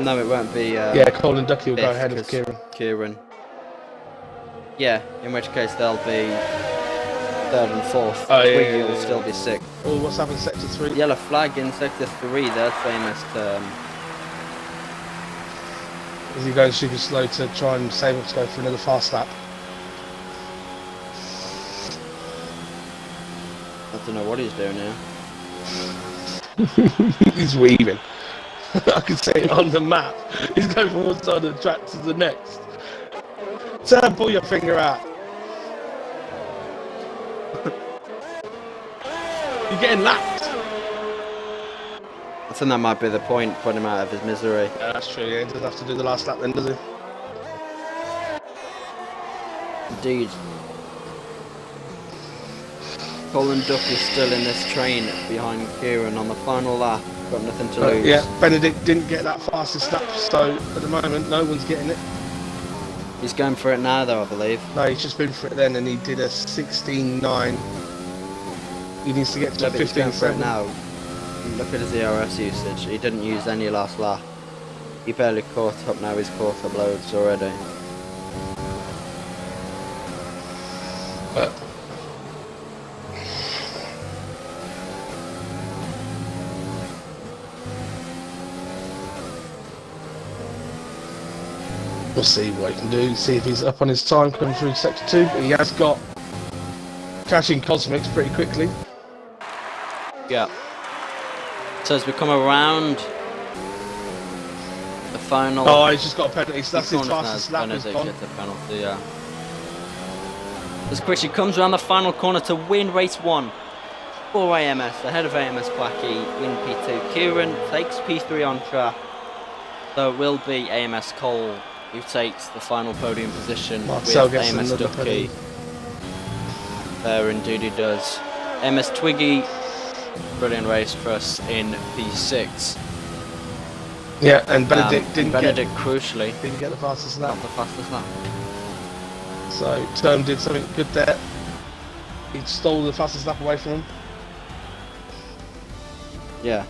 No, it won't be. Yeah, Cole and Ducky will go ahead of Kieran. Yeah, in which case they'll be 3rd and 4th. Twiggy will still be 6th. Oh, what's happened in sector 3? Yellow flag in sector 3, their famous term. Is he going super slow to try and save up to go for another fast lap? I don't know what he's doing now. He's weaving. I can see it on the map. He's going from one side of the track to the next. Turn, pull your finger out. You're getting lapped. I think that might be the point, putting him out of his misery. Yeah, that's true, yeah. He doesn't have to do the last lap then, does he? Indeed. Colin Duck is still in this train behind Kieran on the final lap. Got nothing to lose. Yeah, Benedict didn't get that fastest lap, so at the moment no one's getting it. He's going for it now though, I believe. No, he's just been for it then and he did a 16.9. He needs to get to a 15.7 for it now. Look at his ERS usage. He didn't use any last lap. He barely caught up, now he's caught up loads already. But we'll see what he can do, see if he's up on his time coming through sector 2. He has got catching Cosmics pretty quickly. Yeah. So as we come around the final... Oh, he's just got a penalty, so that's his fastest lap. Benedict gets a penalty, yeah. As Quishy comes around the final corner to win race 1 for AMS, ahead of AMS Quacky in P2. Kieran takes P3 on track, so it will be AMS Cole who takes the final podium position Marcel with AMS Ducky. There indeed he does. AMS Twiggy, brilliant race for us in P6. Yeah, and Benedict crucially didn't get the fastest lap. Not the fastest lap. So Term did something good there. He stole the fastest lap away from him. Yeah.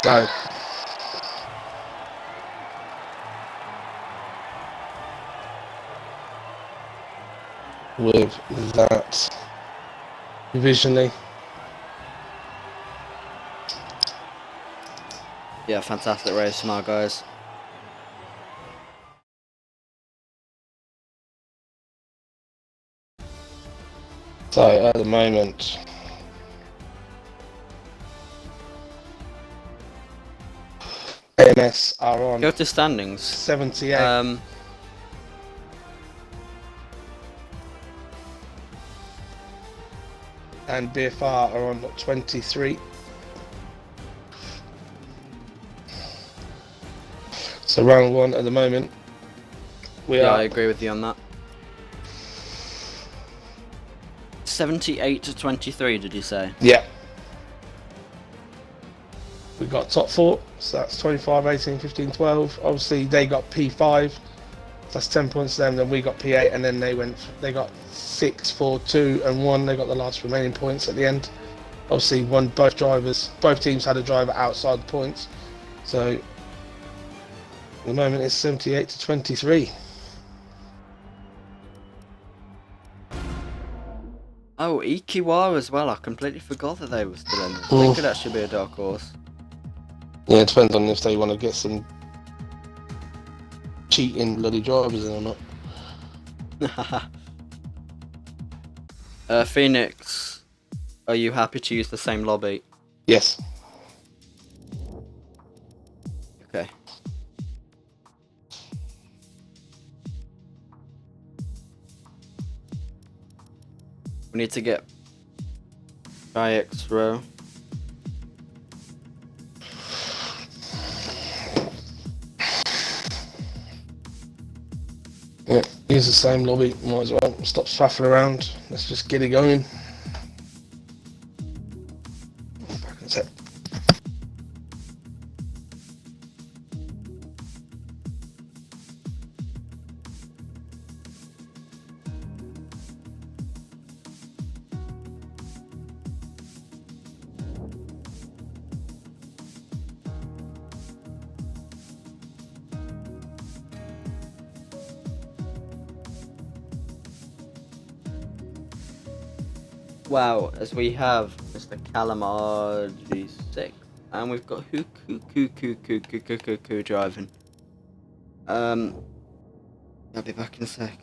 So with that provisionally. Yeah, fantastic race from our guys. So at the moment, AMS are on Go to standings. 78. And BFR are on 23. So round one at the moment. Yeah, I agree with you on that. 78 to 23, did you say? Yeah. We got top four, so that's 25, 18, 15, 12. Obviously, they got P5, that's 10 points to them. Then we got P8, and then they got 6, 4, 2, and 1. They got the last remaining points at the end. Obviously, both teams had a driver outside the points. So at the moment, it's 78 to 23. Oh, EQR as well. I completely forgot that they were still in this. They could actually be a dark horse. Yeah, it depends on if they want to get some cheating bloody drivers in or not. Phoenix, are you happy to use the same lobby? Yes. Okay. We need to get IX row. Yeah, use the same lobby, might as well. Stop faffing around. Let's just get it going. That's it. Wow, as we have Mr. Calamar G6, and we've got who driving. I'll be back in a sec.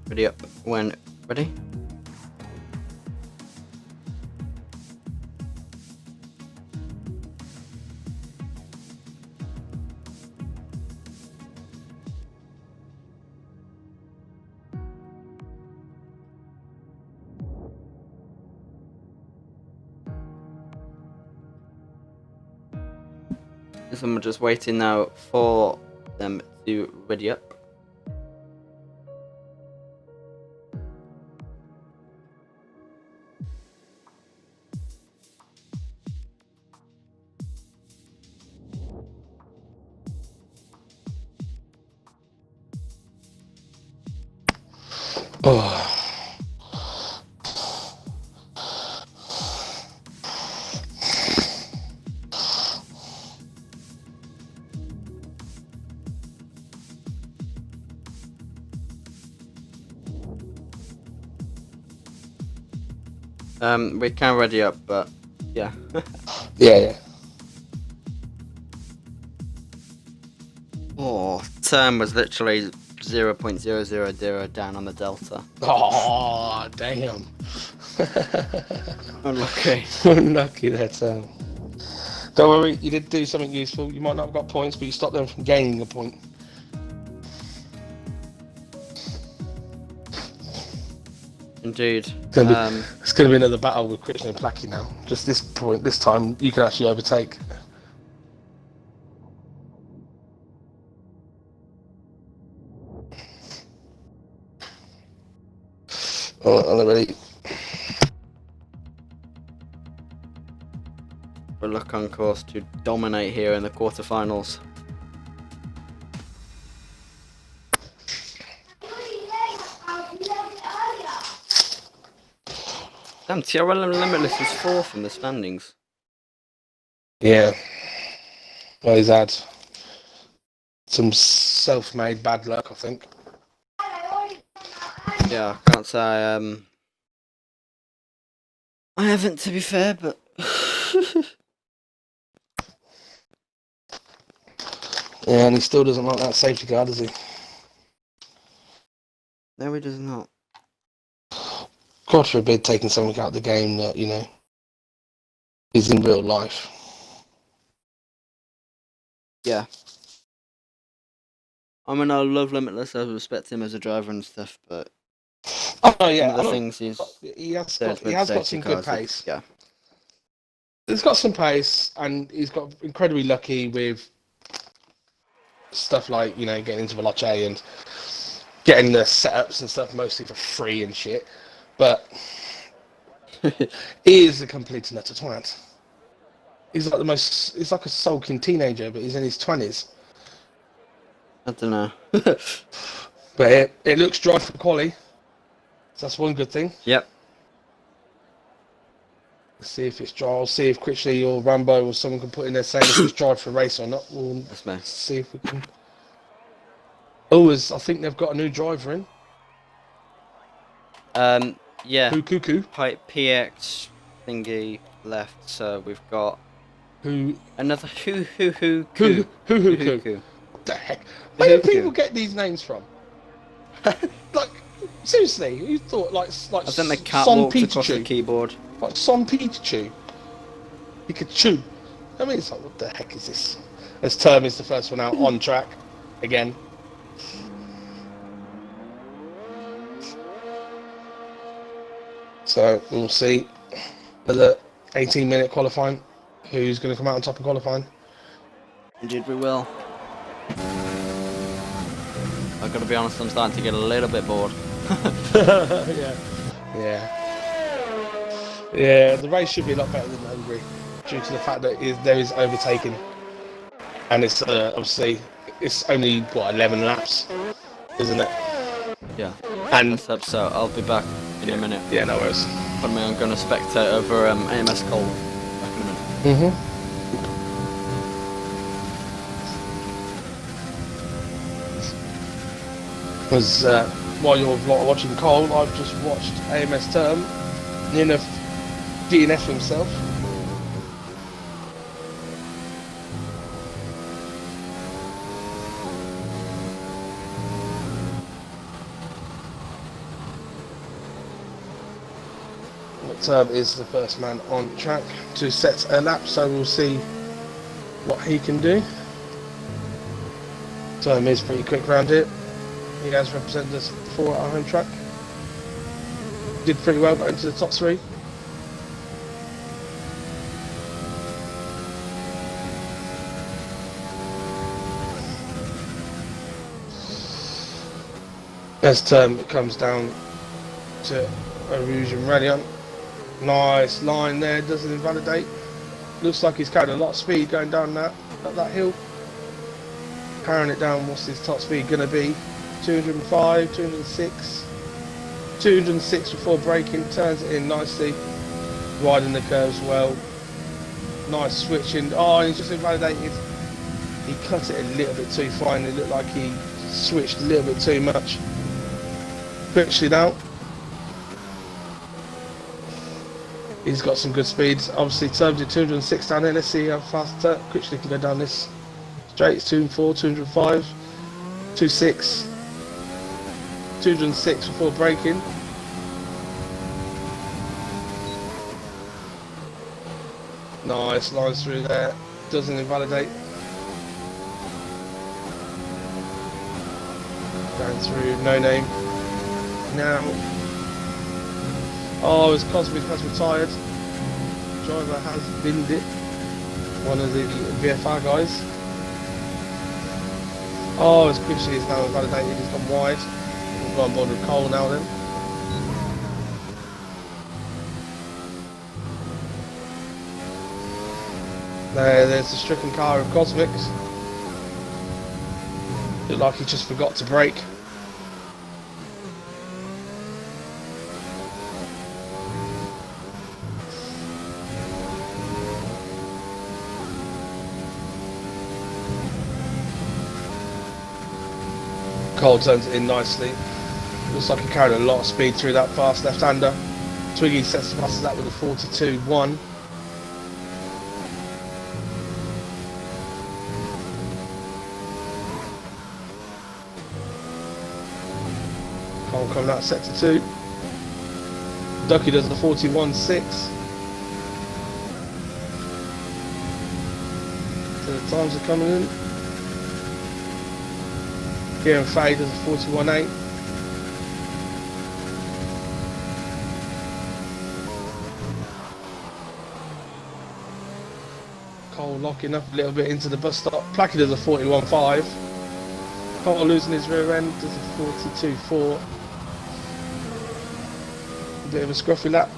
Ready up when ready. So I'm just waiting now for them to ready up. Oh. We can ready up, but yeah. Yeah. Oh, turn was literally 0.000 down on the delta. Oh, damn. Unlucky. Unlucky that. Don't worry, you did do something useful. You might not have got points, but you stopped them from gaining a point. Indeed. It's going to be another battle with Christian and Placky now. Just this time, you can actually overtake. Oh, I'm ready. We look on course to dominate here in the quarterfinals. Damn, TRL and Limitless is 4th in the standings. Yeah. Well, he's had some self-made bad luck, I think. Yeah, I can't say I haven't, to be fair, but Yeah, and he still doesn't like that safety car, does he? no, he does not. God forbid taking something out of the game that, you know, is in real life. Yeah. I mean, I love Limitless. I respect him as a driver and stuff, but Oh yeah, some of the things he has said got some good pace. Yeah. He's got some pace, and he's got incredibly lucky with stuff like, you know, getting into Veloce and getting the setups and stuff mostly for free and shit. But he is a complete nutter twat. He's like a sulking teenager, but he's in his 20s. I don't know. But it looks dry for quali. So that's one good thing. Yep. Let's see if it's dry. I'll see if Critchley or Rambo or someone can put in there saying if it's dry for a race or not. We'll see if we can. Oh, I think they've got a new driver in. Yeah. Cuckoo. PX thingy left, so we've got Who? another who. What the heck? Where do people get these names from? Like, seriously, you thought like I think the cat Son walked across the Pikachu, keyboard. like Son Pikachu. I mean, it's like, what the heck is this? As Term is the first one out on track again. So we'll see the 18-minute qualifying. Who's going to come out on top of qualifying? Indeed, we will. I've got to be honest, I'm starting to get a little bit bored. Yeah, the race should be a lot better than Hungary due to the fact that there is overtaking. And it's obviously, it's only, 11 laps, isn't it? Yeah. And Let's hope so. I'll be back in a minute. yeah, no worries. I'm going to spectate over AMS Cole. Back in a minute. Because while you're watching Cole, I've just watched AMS Term, near enough DNF himself. Term is the first man on track to set a lap, so we'll see what he can do. Term is pretty quick round here. He has represented us before at our home track. Did pretty well, got into the top 3. As Term comes down to Rouge and Radiant. Nice line there, doesn't invalidate. Looks like he's carrying a lot of speed going down up that hill. Carrying it down, what's his top speed going to be? 205, 206. 206 before braking, turns it in nicely. Riding the curves well. Nice switching. Oh, he's just invalidated. He cut it a little bit too fine. It looked like he switched a little bit too much. Quickly now. He's got some good speeds. Obviously, Term did 206 down there. Let's see how fast Critchley can go down this straight. It's 204, 205, 26, 206 before braking. Nice lines through there. doesn't invalidate. Going through no name. Now, oh, his Cosmic has retired. Driver has binned it. One of the BFR guys. Oh, his Christian is now invalidated. He's gone wide. We'll go on board with Cole now then. There's the stricken car of Cosmics. Looked like he just forgot to brake. Cole turns it in nicely. Looks like he carried a lot of speed through that fast left-hander. Twiggy sets the passes that with a 42.1. Cole coming out sector 2. Ducky does the 41.6. So the times are coming in. Kieran Fay does a 41.8. Cole locking up a little bit into the bus stop. Placky does a 41.5. Cole losing his rear end does a 42.4. A bit of a scruffy lap.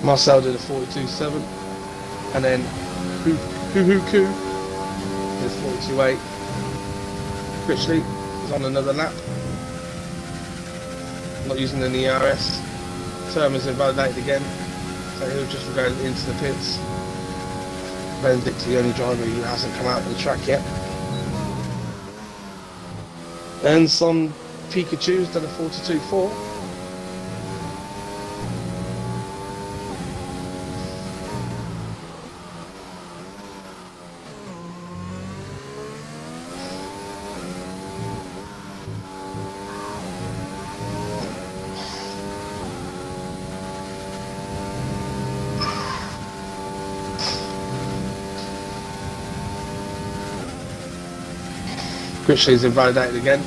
Marcel did a 42.7. And then Hoo is 42.8. Critchley is on another lap. Not using any ERS. Term is invalidated again. So he'll just go into the pits. Benedict's the only driver who hasn't come out of the track yet. And some Pikachu's done a 42.4. Critchley's invalidated again.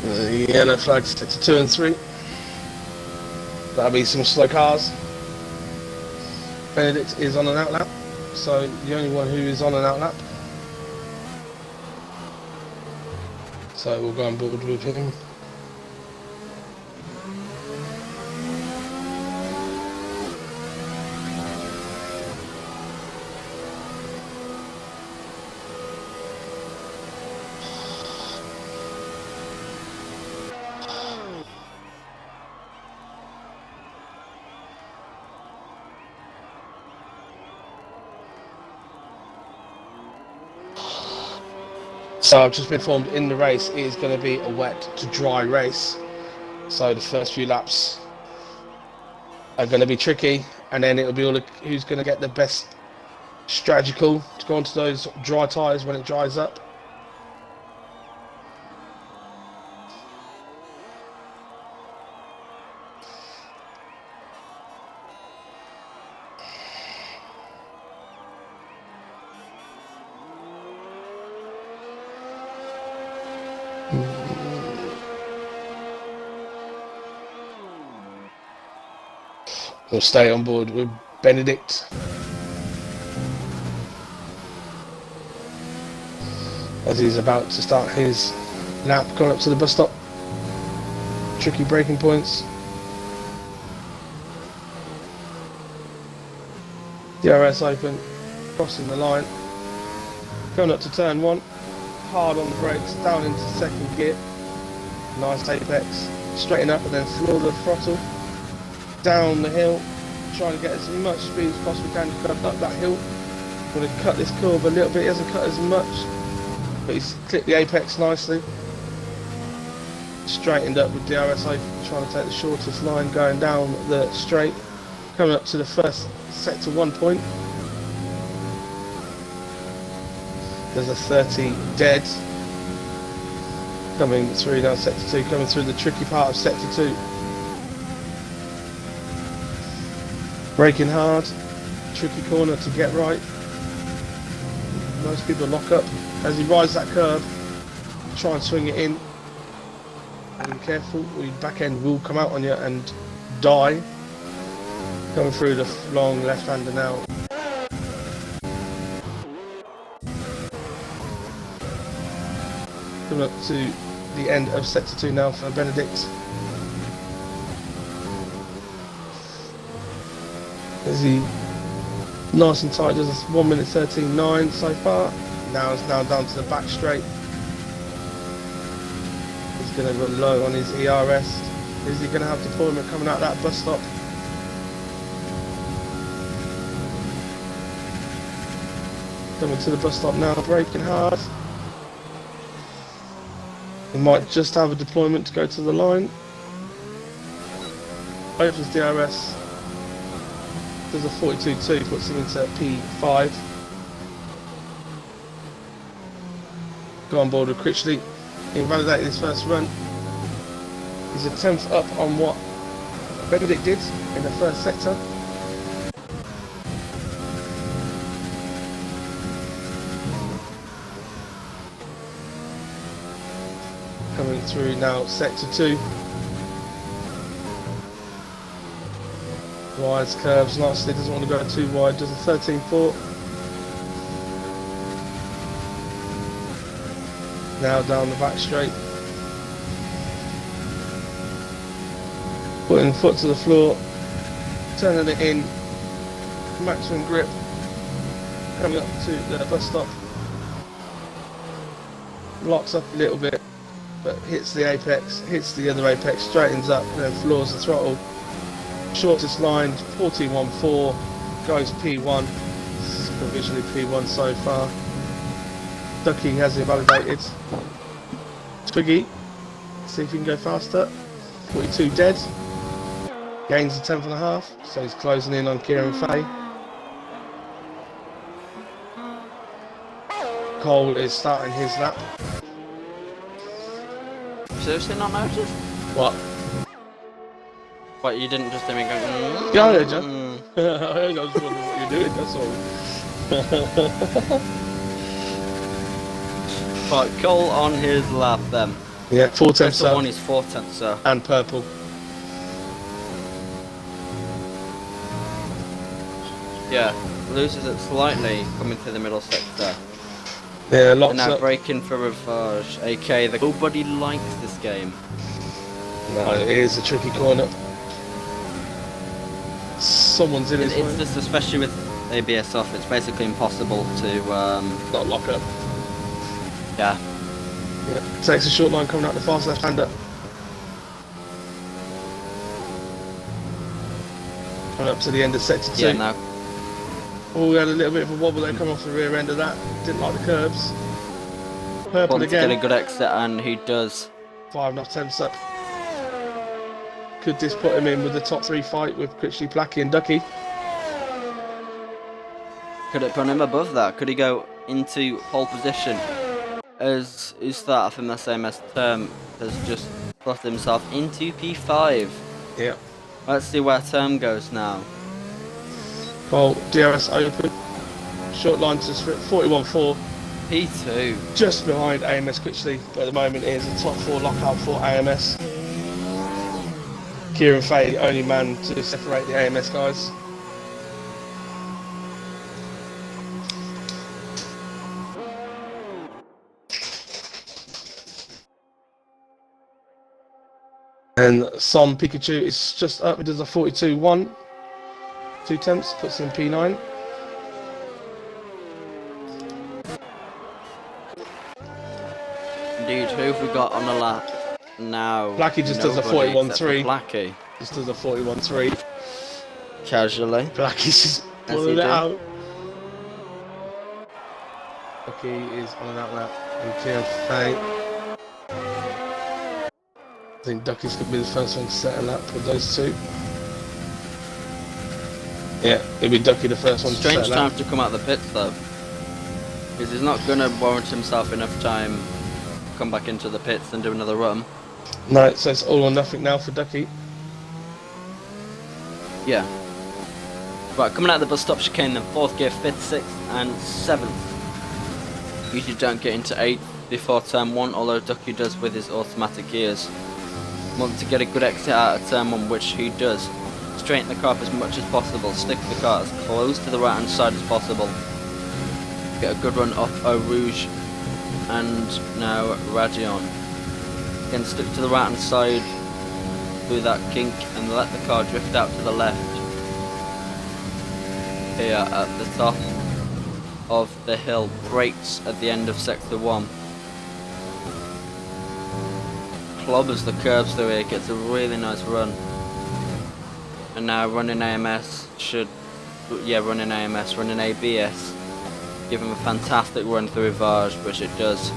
The yellow flags set to 2 and 3. That'll be some slow cars. Benedict is on an outlap, so the only one who is on an outlap. So we'll go on board with him. So I've just been informed in the race it is going to be a wet to dry race. So the first few laps are going to be tricky, and then it'll be all who's going to get the best strategical to go onto those dry tyres when it dries up. We'll stay on board with Benedict. As he's about to start his lap, going up to the bus stop. Tricky braking points. DRS open, crossing the line. Going up to turn 1, hard on the brakes, down into second gear. Nice apex, straighten up and then floor the throttle. Down the hill, trying to get as much speed as possible can to cut up that hill. I'm going to cut this curve a little bit, he hasn't cut as much. but he's clipped the apex nicely. Straightened up with DRS open, trying to take the shortest line going down the straight. Coming up to the first sector 1 point. There's a 30 dead. Coming through now sector 2, coming through the tricky part of sector 2. Braking hard, tricky corner to get right. Most people lock up. As he rides that curb, try and swing it in. And be careful, the back end will come out on you and die. Coming through the long left-hander now. Coming up to the end of sector 2 now for Benedict. Is he nice and tight? Does 1 minute 13.9 so far. Now it's down to the back straight. He's going to run low on his ERS. Is he going to have deployment coming out that bus stop? Coming to the bus stop now, braking hard. He might just have a deployment to go to the line. Opens DRS. Does a 42.2, puts him into P5. Go on board with Critchley. He invalidated his first run. He's a 10th up on what Benedict did in the first sector. Coming through now, sector 2. Wides curves nicely, doesn't want to go too wide, does a 13.4. Now down the back straight. Putting the foot to the floor, turning it in, maximum grip. Coming up to the bus stop. Locks up a little bit, but hits the apex, hits the other apex, straightens up, and then floors the throttle. Shortest line, 14.14, goes P1. This is provisionally P1 so far. Ducky has invalidated. Twiggy, see if he can go faster. 42 dead. Gains a 10th and a half, so he's closing in on Kieran Fay. Cole is starting his lap. Seriously not noticed? What? What, you didn't just hear me go, Yeah, I heard you. I was wondering what you're doing, that's all. But Cole on his lap then. Yeah, 4 That's tenths the up. one he's 4 tenths up. And purple. Yeah, loses it slightly coming through the middle sector. Yeah, And locks now up. braking for Ravage, aka nobody likes this game. No, it is a tricky corner. Someone's in his It's way. just, especially with ABS off, it's basically impossible to, Not lock up. yeah. Yeah. Takes a short line coming out the fast left-hander. Coming up to the end of sector 2. Yeah, now. Oh, we had a little bit of a wobble there, come off the rear end of that. Didn't like the curbs. Purple Wants to get again. a good exit, and he does. 5.5 tenths up. Could this put him in with the top 3 fight with Critchley, Placky and Ducky? Could it put him above that? Could he go into pole position? As Ustad from the same as Term has just slotted himself into P5. Yeah. Let's see where Term goes now. Cole, DRS open. Short line to 41.4. P2. Just behind AMS Critchley, but at the moment it is a top 4 lockout for AMS. Kieran Fay, the only man to separate the AMS guys. And Som Pikachu is just up, he does a 42.1. 2 tenths, puts him P9. Indeed, who have we got on the lap now? Blackie just does a Nobody except for 41.3. Blackie. Just does a 41.3. Casually. Blackie's just As pulling he it do. out. Blackie is on and out now. Okay, I think Ducky's going to be the first one to set a lap with those two. Yeah, it'll be Ducky the first one to set a lap. Strange time to come out of the pits though, because he's not going to warrant himself enough time to come back into the pits and do another run. No, so it's all or nothing now for Ducky. Yeah. Right, coming out of the bus stop chicane then 4th gear, 5th, 6th and 7th. Usually don't get into 8th before turn 1, although Ducky does with his automatic gears. Want to get a good exit out of turn 1, which he does. Straighten the car up as much as possible, stick the car as close to the right hand side as possible. Get a good run off Eau Rouge and now Radion. Again, stick to the right hand side through that kink and let the car drift out to the left. Here at the top of the hill, brakes at the end of sector 1. Clobbers the curbs through here, gets a really nice run. And now running AMS running ABS. Give him a fantastic run through Rivage, which it does.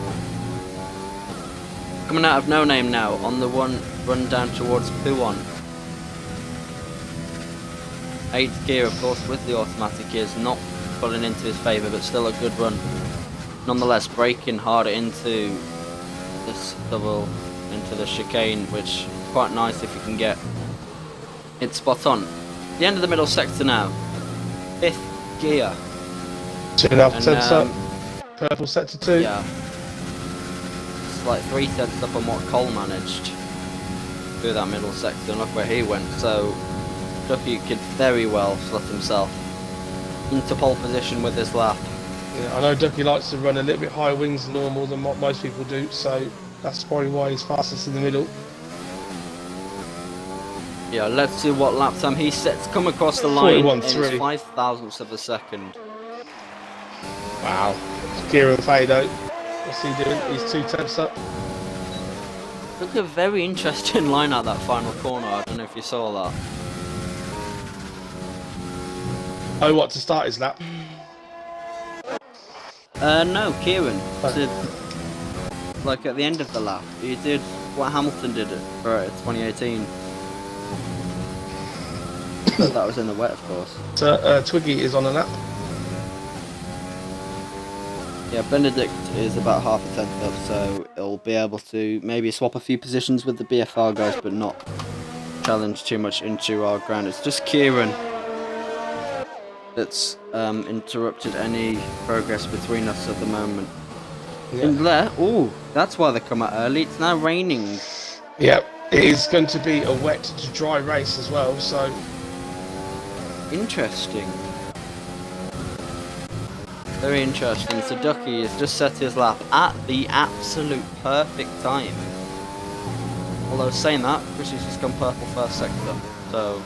Coming out of No Name now, on the run down towards Puon. 8th gear, of course, with the automatic gears, not pulling into his favour, but still a good run. Nonetheless, braking harder into this into the chicane, which is quite nice if you can get it spot on. The end of the middle sector now. 5th gear. 2.5 tenths up. Purple sector 2. Yeah. It's like 3 tenths up on what Cole managed through that middle sector, and look where he went. So Ducky could very well slot himself into pole position with this lap. Yeah, I know Ducky likes to run a little bit higher wings than normal than what most people do, so that's probably why he's fastest in the middle. Yeah, let's see what lap time he sets. Come across the line in 41.3. 5 thousandths of a second. Wow. Kieran Fado. What's he doing? He's 2 tenths up. Look at a very interesting line out that final corner. I don't know if you saw that. Oh, what, to start his lap? No, Kieran did, like at the end of the lap, he did what Hamilton did for 2018. But that was in the wet, of course. So Twiggy is on a lap. Yeah, Benedict is about half a tenth up, so he'll be able to maybe swap a few positions with the BFR guys, but not challenge too much into our ground. It's just Kieran that's interrupted any progress between us at the moment. Yeah. And there, oh, that's why they come out early. It's now raining. Yep, it is going to be a wet to dry race as well, so Interesting. Very interesting. So Ducky has just set his lap at the absolute perfect time. Although saying that, Chrissy's just gone purple first sector. So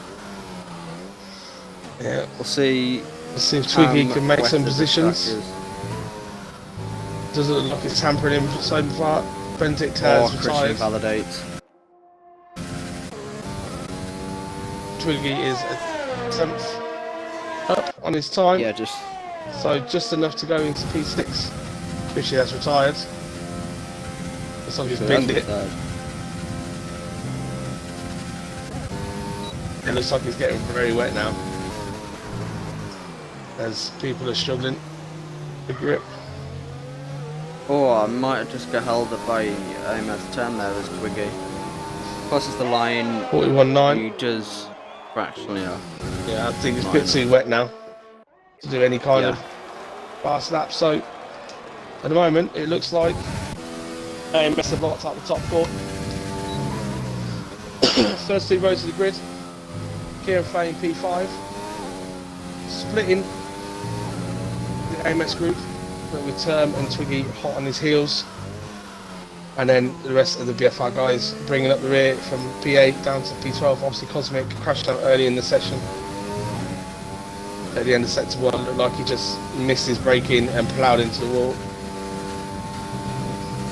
yeah, we'll see. let's see if Twiggy can make some wet the positions. track is. Doesn't look like it's hampering him so far. Benedict has Chrissy retired. validates. Twiggy is a 10th up on his time. Yeah, just So just enough to go into P6. Fishy has retired. Looks like he's binned it. It looks like he's getting very wet now. As people are struggling to grip. Oh, I might have just got held up by AMS 10 there as Twiggy. Crosses the line. 41.9. He does fractionally off. Yeah, I think it's a bit too wet now to do any kind of fast lap. So at the moment, it looks like AMS have locked up the top four. First two rows of the grid. Kieran Fane P5. Splitting the AMS group, but with Term and Twiggy hot on his heels. And then the rest of the BFR guys bringing up the rear from P8 down to P12. Obviously Cosmic crashed out early in the session. At the end of sector 1, looked like he just missed his braking and ploughed into the wall.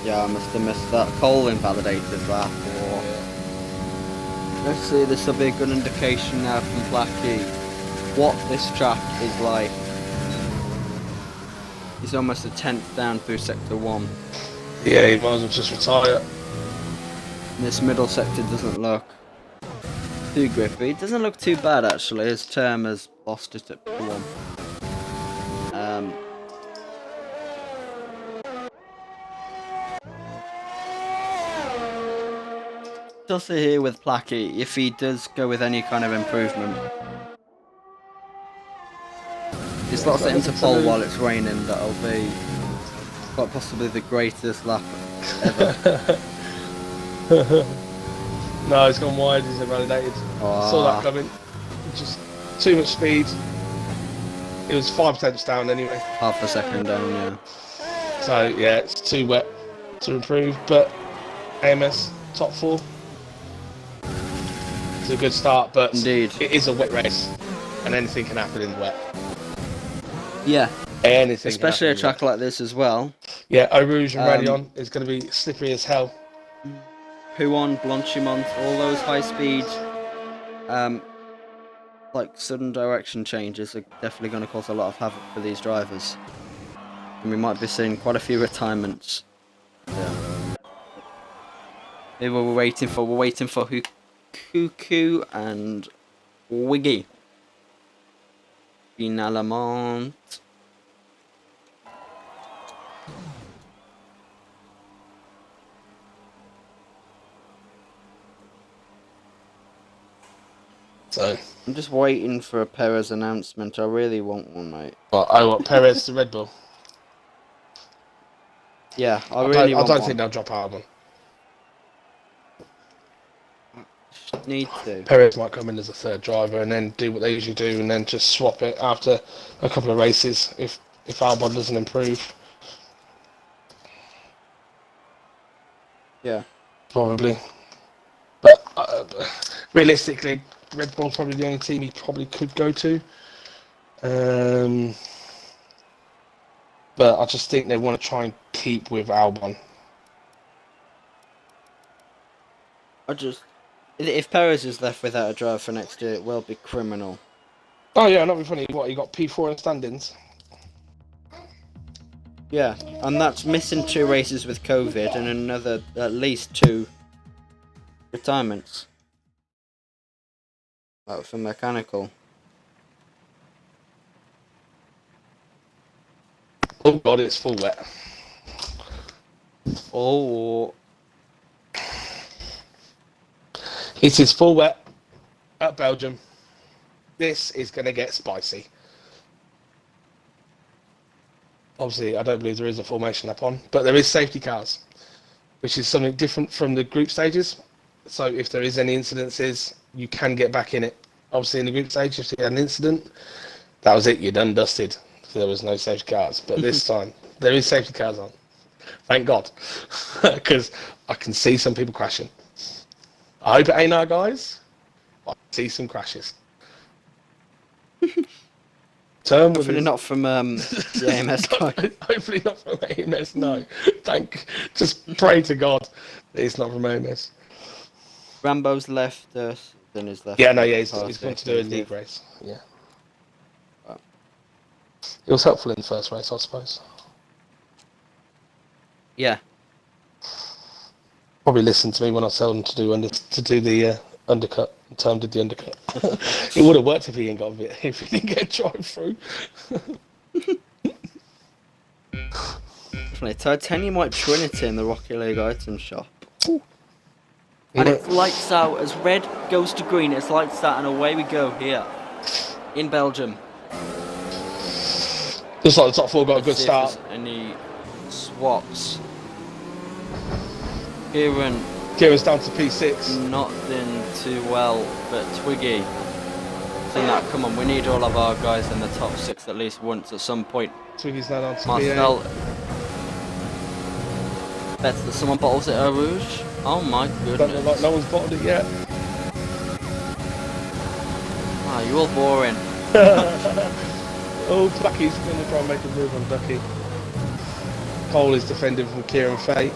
Yeah, I must have missed that. Cole invalidated that. Or... Let's see, this will be a good indication now from Blackie what this track is like. He's almost a tenth down through sector 1. Yeah, he might as well just retire. This middle sector doesn't look too grippy. It doesn't look too bad actually. His term has lost it at 1. Still see here with Placky if he does go with any kind of improvement. He slots it into pole while it's raining. That'll be quite possibly the greatest lap ever. No, it's gone wide. He's invalidated. I saw that coming. Just too much speed. It was 5 tenths down anyway. Half a second down, yeah. So yeah, it's too wet to improve. But AMS top 4. It's a good start, but Indeed. it is a wet race, and anything can happen in the wet. Yeah. Anything. Especially a track like this as well. Yeah, Eau Rouge and Radion is going to be slippery as hell. Pouon, Blanchimont, all those high speed, like sudden direction changes are definitely going to cause a lot of havoc for these drivers. And we might be seeing quite a few retirements. Yeah. Maybe we're waiting for Cuckoo and Wiggy. Finalement. So I'm just waiting for a Perez announcement. I really want one, mate. well, I want Perez to Red Bull. Yeah, I don't think they'll drop Albon. Need to. Perez might come in as a third driver and then do what they usually do, and then just swap it after a couple of races if Albon doesn't improve. Yeah. Probably. But realistically, Red Bull's probably the only team he probably could go to. But I just think they want to try and keep with Albon. If Perez is left without a driver for next year, it will be criminal. Oh yeah, not be funny. What, you got P4 in standings? Yeah, and that's missing 2 races with COVID and another at least 2 retirements. For mechanical. Oh god, it's full wet. Oh. It is full wet at Belgium. This is going to get spicy. Obviously, I don't believe there is a formation lap on, but there is safety cars, which is something different from the group stages. So if there is any incidences, you can get back in it. Obviously, in the group stage, if you had an incident, that was it. You're done dusted. So there was no safety cars. But this time, there is safety cars on. Thank God, because I can see some people crashing. I hope it ain't our guys. I see some crashes. Hopefully not from the AMS guy. Hopefully not from AMS, no. Just pray to God that it's not from AMS. Rambo's left us, then his left. Yeah, no, yeah, he's going to do a league race. Yeah. It was helpful in the first race, I suppose. Yeah. Probably listen to me when I tell them to do the undercut. Tom did the undercut. It would have worked if he didn't get a drive through. Definitely. Titaniumite Trinity in the Rocket League item shop. Ooh. And it's lights out. As red goes to green, it's lights out, and away we go here in Belgium. Looks like the top 4 got a good start. Any swaps? Kieran's down to P6. Not doing too well, but Twiggy. Saying that, come on, we need all of our guys in the top 6 at least once at some point. Twiggy's now down to Marcel. P8. Bets that someone bottles it Eau Rouge. Oh my goodness. Don't look like no one's bottled it yet. Ah, you're all boring. Oh, Ducky's going to try and make a move on Ducky. Cole is defending from Kieran Fate.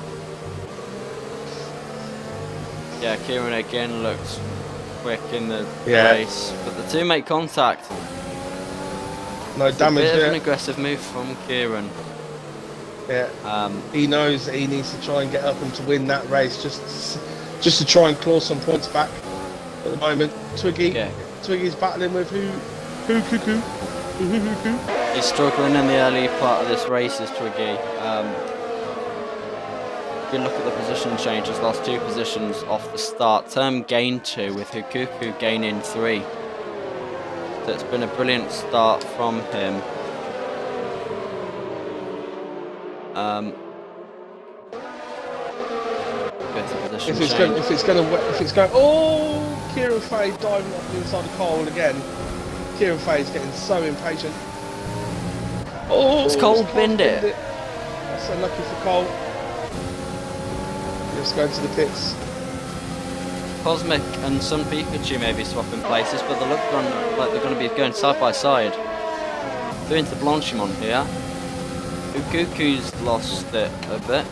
Yeah, Kieran again looks quick in the race, but the 2 make contact. No damage Bit of yet. an aggressive move from Kieran. Yeah. He knows that he needs to try and get up and to win that race, just to try and claw some points back. At the moment, Twiggy's battling with who. He's struggling in the early part of this race, is Twiggy. If you look at the position changes, lost 2 positions off the start. Term gained 2 with Hukuku gaining 3. So it's been a brilliant start from him. If it's going, oh, Kieran Fay diving off the inside of Cole again. Kieran Fay's getting so impatient. Oh, it's Cole binned it. That's unlucky for Cole. Just going to the pits. Cosmic and Sun Pikachu may be swapping places, but they look like they're going to be going side by side. They're into Blanchimon here. Ukuku's lost it a bit.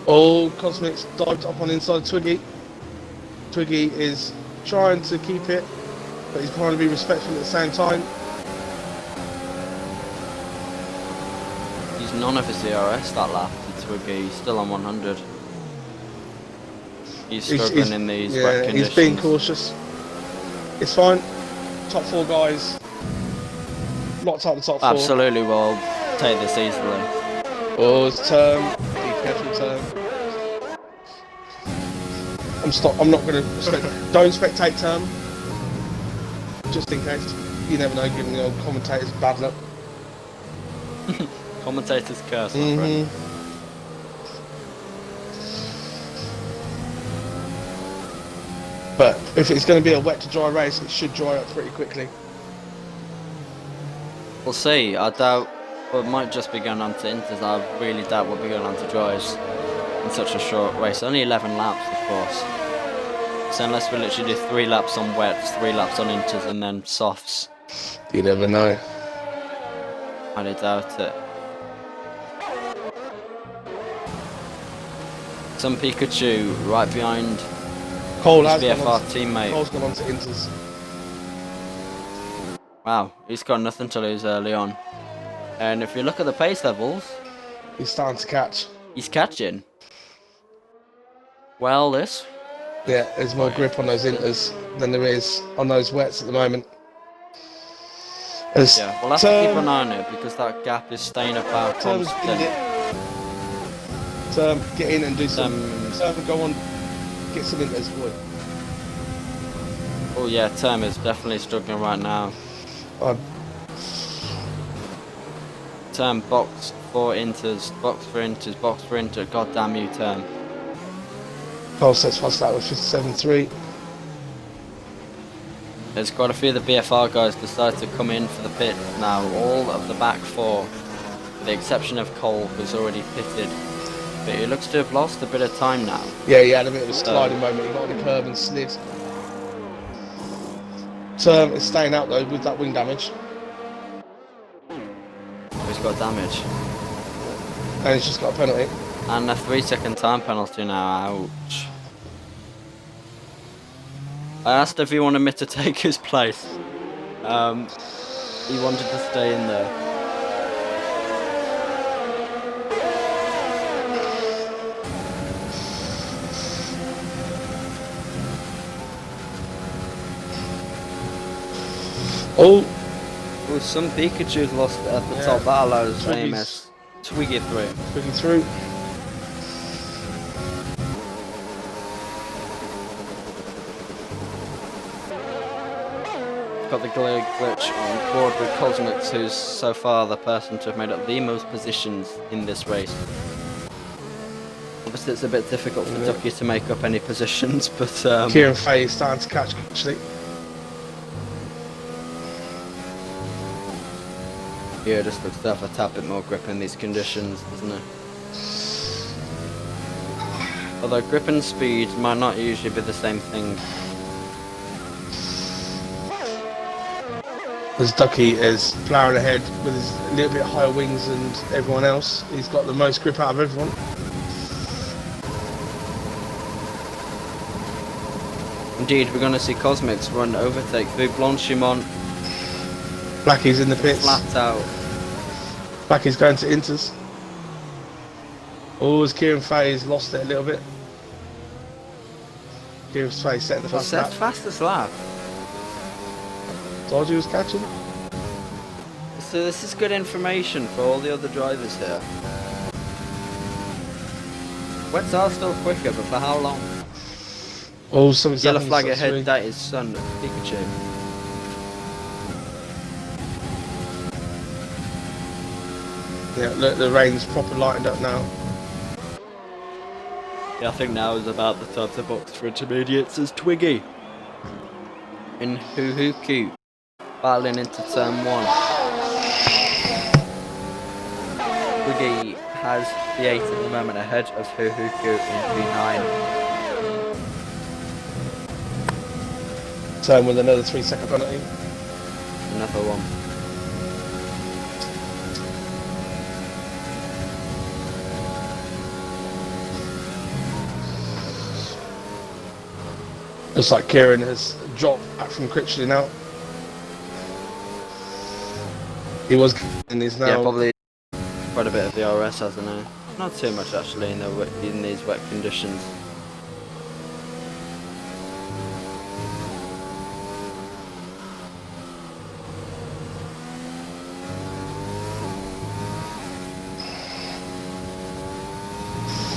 Oh, Cosmic's dived up on inside Twiggy. Twiggy is trying to keep it, but he's trying to be respectful at the same time. He's none of his DRS that lap to Twiggy. He's still on 100. He's struggling in these wet conditions. He's being cautious. It's fine. Top 4 guys. Locked out the top 4. Absolutely will take this easily. Oh, it's Term. Be careful, Term. I'm not going to... Don't spectate Term. Just in case. You never know, giving the old commentators bad luck. Commentator's curse, my friend. But if it's going to be a wet to dry race, it should dry up pretty quickly. We'll see. I doubt we might just be going on to inters. I really doubt we'll be going on to dries in such a short race. Only 11 laps, of course. So unless we literally do 3 laps on wets, 3 laps on inters, and then softs. You never know. I doubt it. Some Pikachu right behind Cole his has BFR teammate. Cole's gone on to inters. Wow, he's got nothing to lose early on. And if you look at the pace levels, he's starting to catch. He's catching. Well, this. Yeah, there's more grip on those inters than there is on those wets at the moment. Yeah, we'll have to keep an eye on it because that gap is staying about constant. Term, get in and do some. Term, go on, get some inters, boy. Oh yeah, Term is definitely struggling right now. Term box for inters, box for inters, box for inter. God damn you, Term. Cole sets fast out with 57.3. There's quite a few of the BFR guys decide to come in for the pit now. All of the back 4, with the exception of Cole, who's already pitted. But he looks to have lost a bit of time now. Yeah, he had a bit of a sliding moment. He got on the curb and slid. Term is staying out though with that wing damage. He's got damage. And he's just got a penalty. And a 3-second time penalty now. Ouch. I asked if he wanted me to take his place. He wanted to stay in there. Oh! Well, some Pikachu's lost at the top. That allows AMS Twiggy through. Twiggy through. Got the glitch on board with Cosmics, who's so far the person to have made up the most positions in this race. Obviously it's a bit difficult for Ducky to make up any positions, but Kieran Fay is starting to catch actually. Yeah, just looks to have a tad bit more grip in these conditions, doesn't it? Although grip and speed might not usually be the same thing. As Ducky is ploughing ahead with his little bit higher wings than everyone else. He's got the most grip out of everyone. Indeed, we're going to see Cosmics run overtake through Blanchimon. Blackie's in the pits. Flat out. Back he's going to Inters. Oh, as Kieran Fay's lost it a little bit. Kieran Fay setting the fastest lap. Fastest lap. Told you he was catching. So this is good information for all the other drivers here. Wets are still quicker, but for how long? Oh, something's Yellow happened flag to ahead, Satsui. that is Sun Pikachu. Yeah, look, the rain's proper lightened up now. Yeah, I think now is about the time to box for intermediates as Twiggy in Huhuku battling into turn 1. Twiggy has the 8 at the moment ahead of Huhuku in P9. Turn with another 3-second penalty. Another one. Looks like Kieran has dropped back from Critchley now. He was and he's now. Yeah, probably quite a bit of the RS, hasn't he? Not too much actually in these wet conditions.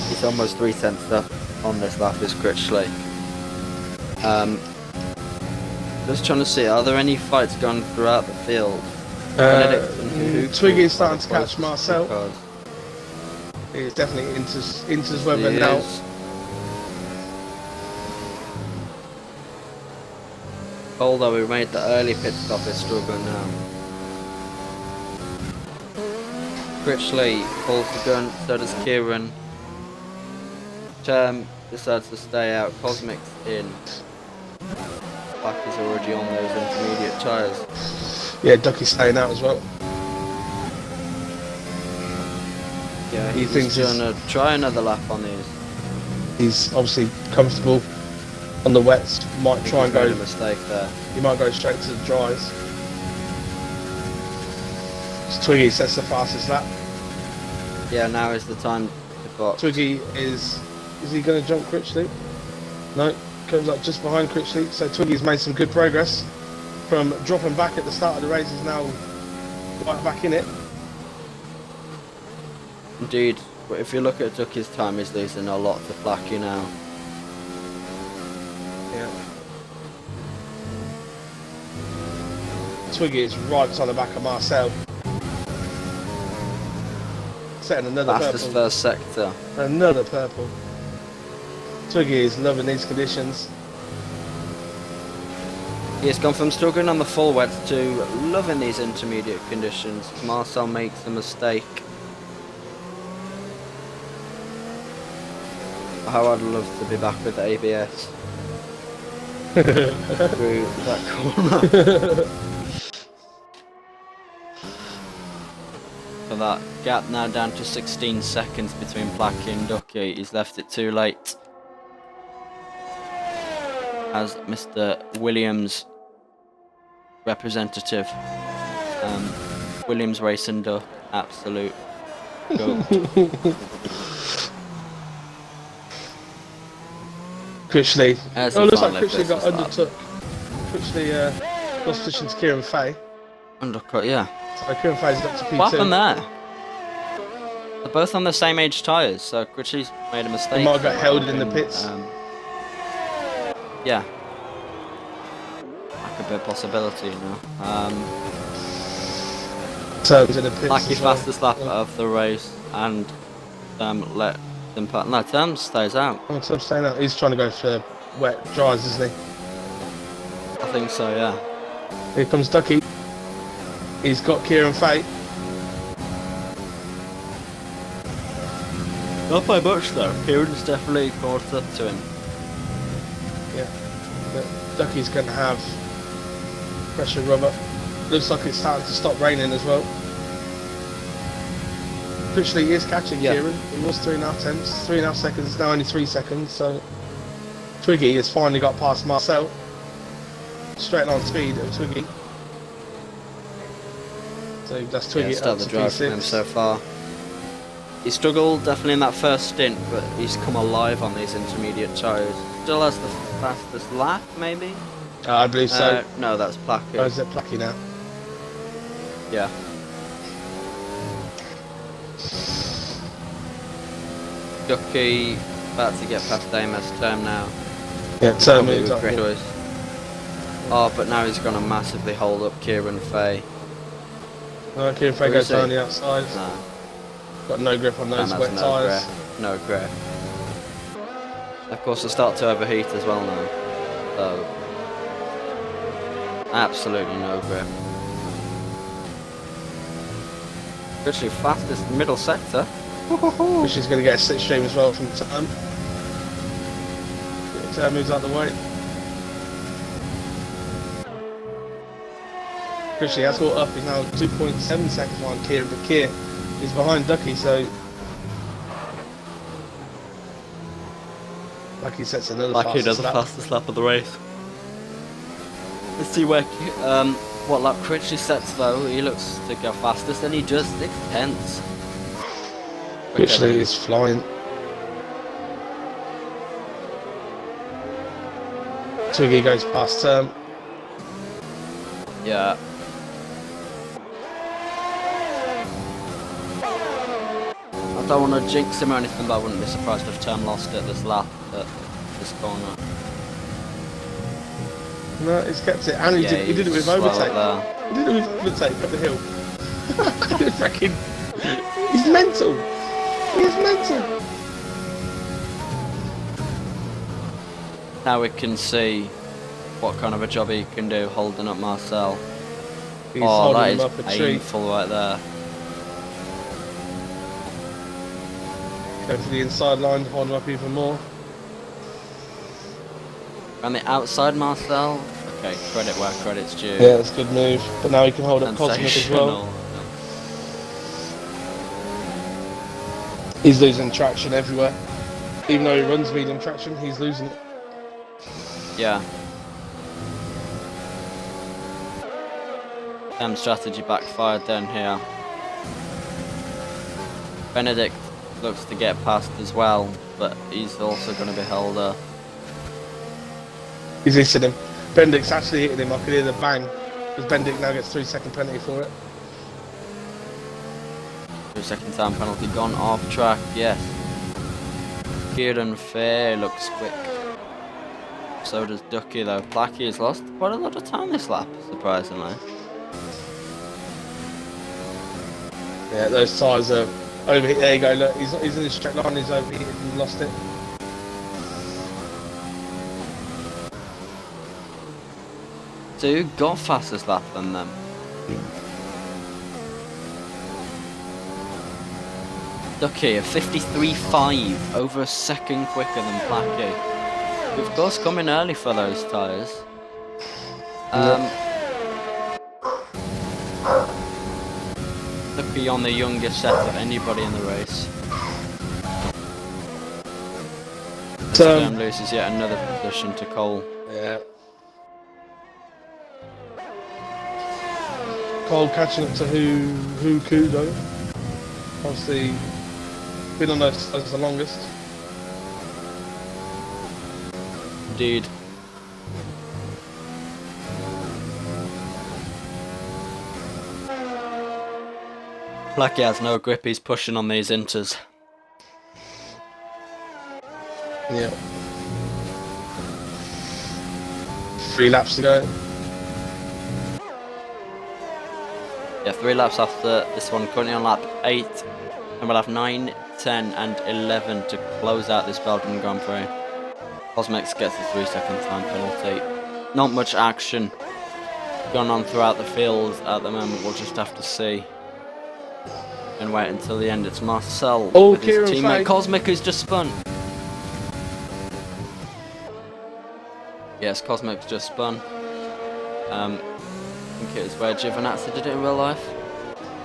He's almost 3/10 up on this lap is Critchley. Just trying to see, are there any fights going throughout the field? Twiggy is starting to catch Close Marcel. because He's definitely Inter's he weather now. is. Although we made the early pit stop, is struggling now. Critchley pulls the gun, so does Kieran. Term decides to stay out, Cosmic's in. Black is already on those intermediate tyres. Yeah, Ducky's staying out as well. Yeah, He he's thinks going to try another lap on these. He's obviously comfortable on the wets. Might I think try and he's made a go. mistake there. He might go straight to the dries. So Twiggy sets the fastest lap. Yeah, now is the time to box. Twiggy is he going to jump Critchley? No, comes up just behind Critchley. So Twiggy's made some good progress from dropping back at the start of the race. Is now right back in it. Indeed, but if you look at Ducky's time, he's losing a lot to Blacky now. Yeah. Twiggy is right on the back of Marcel. Setting another Fastest purple. first sector. Another purple. Twiggy is loving these conditions. He has gone from struggling on the full wets to loving these intermediate conditions. Marcel makes a mistake. How I'd love to be back with ABS. Through that corner. For that gap now down to 16 seconds between Blacky and Ducky. He's left it too late. As Mr. Williams representative. Williams Racing Duck, absolute go. Critchley. As Oh, he looks like finally Critchley got places that. undertook. Critchley lost position to Kieran Fay. Undercut, yeah. So Kieran Fay's got to P2. What happened there? They're both on the same age tyres, so Critchley's made a mistake. He might have got held in the And, pits. Yeah. That could be a possibility, you know. Terms in the pits. Lucky as well. fastest lap of the race, and let them pass. No, Terms stays out. Oh, Terms staying out. He's trying to go for wet dries, isn't he? I think so, yeah. Here comes Ducky. He's got Kieran Fay. Not by much though. Kieran's definitely caught up to him. Yeah. But Ducky's going to have pressure rubber. Looks like it's starting to stop raining as well. Critchley is catching Kieran. He was 3.5 tenths. 3.5 seconds, now only 3 seconds. So Twiggy has finally got past Marcel. Straight line speed of Twiggy. So that's Yeah, Twiggy start up the to drive from him P6. so far. He struggled definitely in that first stint, but he's come alive on these intermediate tyres. Still has the fastest lap, maybe? I believe so. No, that's Oh, Placky. is it Plucky now? Yeah. Ducky about to get past AMS term now. Yeah, so Probably moves with up. grid choice. Oh, but now he's going to massively hold up Kieran Fay. Kieran Fay Or goes is he? down the outside. No, Got no grip on those Sam wet has tyres. no grip. Of course, they start to overheat as well now. So, absolutely no grip. Literally fastest middle sector. Which is going to get a slipstream as well from Turn. Turn moves out the way. Christian has got up, he's now 2.7 seconds behind Kier, but Kier is behind Ducky, so Lucky sets another Lucky does fastest the lap. fastest lap of the race. Let's see where what lap Critchley sets though. He looks to go fastest, and he does 6/10. Critchley is flying. Twiggy goes past Turn. Yeah. I don't want to jinx him or anything, but I wouldn't be surprised if Term lost it this lap at this corner. No, he's kept it, and he did it with overtake. He did it with overtake up the hill. Freaking, he's mental. He's mental. Now we can see what kind of a job he can do holding up Marcel. He's Oh, holding that him is up a tree. painful right there. Go to the inside line, hold him up even more. On the outside, Marcel. Okay, credit where credit's due. Yeah, that's a good move. But now he can hold up Cosmic as well. He's losing traction everywhere. Even though he runs medium traction, he's losing it. Yeah. Strategy backfired then here. Benedict looks to get past as well, but he's also going to be held up. He's hitting him. Benedict's actually hitting him. I could hear the bang. Because Benedict now gets 3-second penalty for it. 2-second time penalty gone off track, yes. Kieran Fair looks quick. So does Ducky though. Placky has lost quite a lot of time this lap, surprisingly. Yeah, those tyres are overheated. There you go, look, he's in the straight line, he's overheated and lost it. So who got fastest lap than them? Ducky, a 53.5, over a second quicker than Placky. Of course, coming early for those tyres. Ducky on the youngest set of anybody in the race. Loses yet another position to Cole. Yeah. Cole catching up to who Kudo. Obviously, been on those tyres the longest. Indeed. Placky has no grip, he's pushing on these inters. Yeah. 3 laps to go. Yeah, 3 laps after this one, currently on lap 8. And we'll have 9, 10 and 11 to close out this Belgian Grand Prix. Cosmex gets a 3-second time penalty. Not much action going on throughout the field at the moment, we'll just have to see. And wait until the end. It's Marcel with his teammate Fay. Cosmic, who's just spun. Yes, Cosmic's just spun. I think it was where Giovinazzi did it in real life.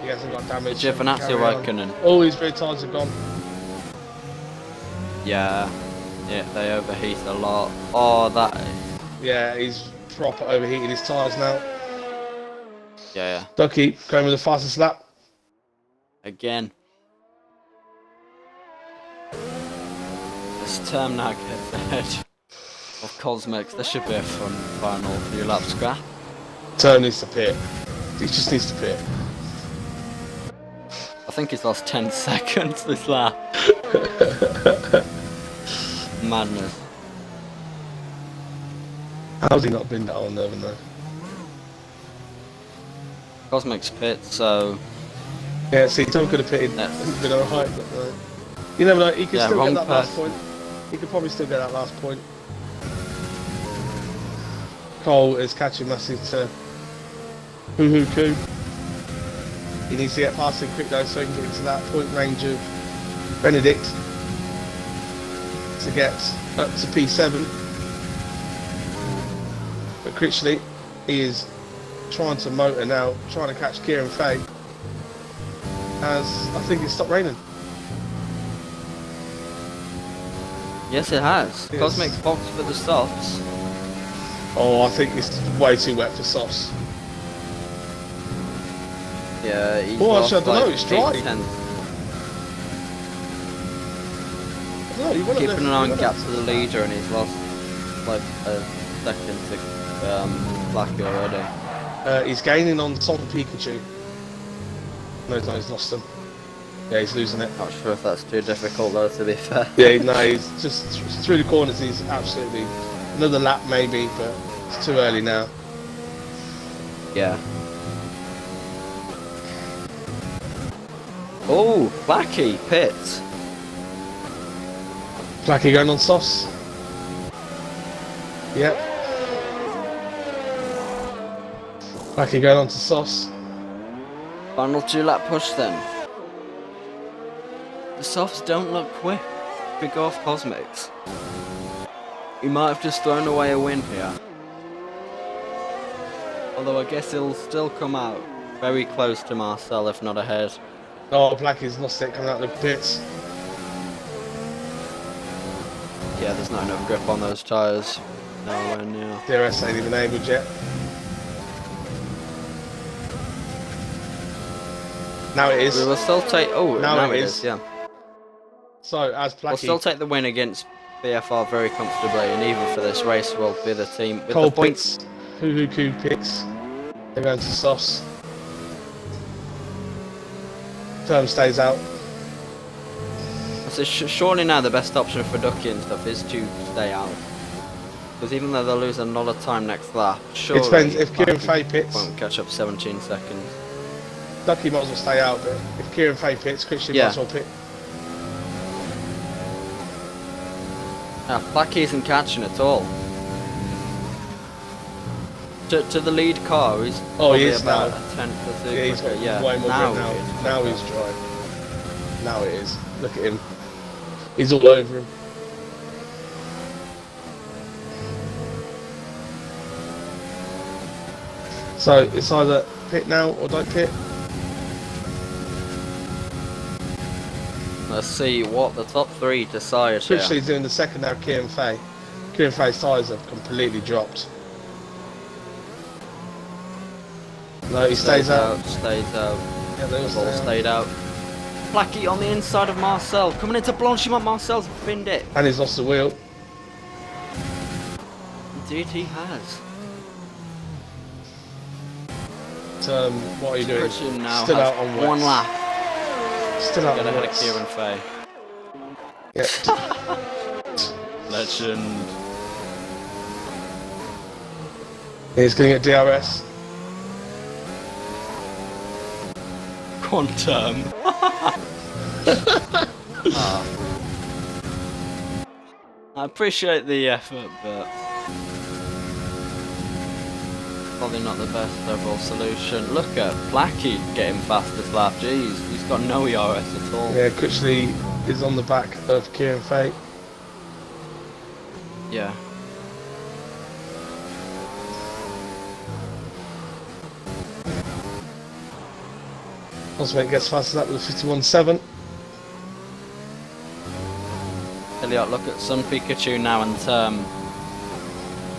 He hasn't got damage. Giovinazzi or Raikkonen? All his rear tyres are gone. Yeah, they overheat a lot. Oh, that. Yeah, he's proper overheating his tyres now. Yeah. Ducky going with the fastest lap. Again. This term now gets ahead of Cosmics. This should be a fun final few lap scrap. Turn needs to pit. He just needs to pit. I think he's lost 10 seconds this lap. Madness. How's he not been that on there though? Cosmics pit, so Yeah, see, Tom could have pitted. Yes. Been alright, but you never know. He could Yeah, still wrong get that last person. point. He could probably still get that last point. Cole is catching massive to Hoo Hoo Coo. He needs to get past him quick though, so he can get into that point range of Benedict to get up to P7. But Critchley, he is trying to motor now, trying to catch Kieran Fay. As I think it stopped raining. yes, it has. Yes. Cosmics box for the softs. Oh, I think it's way too wet for softs. Yeah, he's Oh, lost actually, I don't know, like it's dry. 8 tenths. No, you want Keeping an eye on gap to the leader, and he's lost like a second to Blackie already. He's gaining on Salt Pikachu. No, he's lost him. Yeah, he's losing it. Not sure if that's too difficult though, to be fair. Yeah, no, he's just through the corners. He's absolutely another lap maybe, but it's too early now. Yeah. Oh, Blackie pits. Blackie going on softs. Yep. Blackie going on to softs. Final 2 lap push then. The softs don't look quick. Big off Cosmics. He might have just thrown away a win here. Although I guess he'll still come out very close to Marcel, if not ahead. Oh, Blackie's lost it coming out of the pits. Yeah, there's not enough grip on those tyres. Nowhere near. DRS ain't even able yet. Now it is. We will still take. Oh, Now now it it is. is. Yeah. So as We'll still Blackie, take the win against BFR very comfortably, and even for this race, we'll be the team with Cole the points. picks, Hoo Hoo Coo picks. They're going to softs. Term stays out. So surely now the best option for Ducky and stuff is to stay out. Because even though they'll lose a lot of time next lap, surely It depends if Kieran Blackie Fay pits. won't catch up 17 seconds. Ducky might as well stay out, but if Kieran Fay pits, Christian Yeah. might as well pit. Now, Blackie isn't catching at all. To the lead car, he's Oh, probably he is about now. a tenth or two Yeah, he's got quicker. Yeah, way more now grip now. he is. Now he's dry. Now it is. Look at him. He's all over him. So it's either pit now or don't pit. Let's see what the top 3 decide here. Critchley's doing the second now, Kieran Fay. Kieran Fay's tyres have completely dropped. No, he stays out. Stays out. Yeah, they all They've all stay out. stayed out. Blackie on the inside of Marcel. Coming into Blanchimont. Marcel's binned it. And he's lost the wheel. Indeed he has. What are you doing? Christian now Still has out on wets. 1 lap. Still out Get on ahead of wets. Kieran Fay. Yeah. Legend. He's going to get DRS. Quantum. Ah. I appreciate the effort, but probably not the best overall solution. Look at Blackie getting fastest lap. Jeez, he's got no ERS at all. Yeah, Critchley is on the back of Kieran Fay. Yeah. Osmate gets fastest up with a 51.7. Elliot, look at Sun Pikachu now, and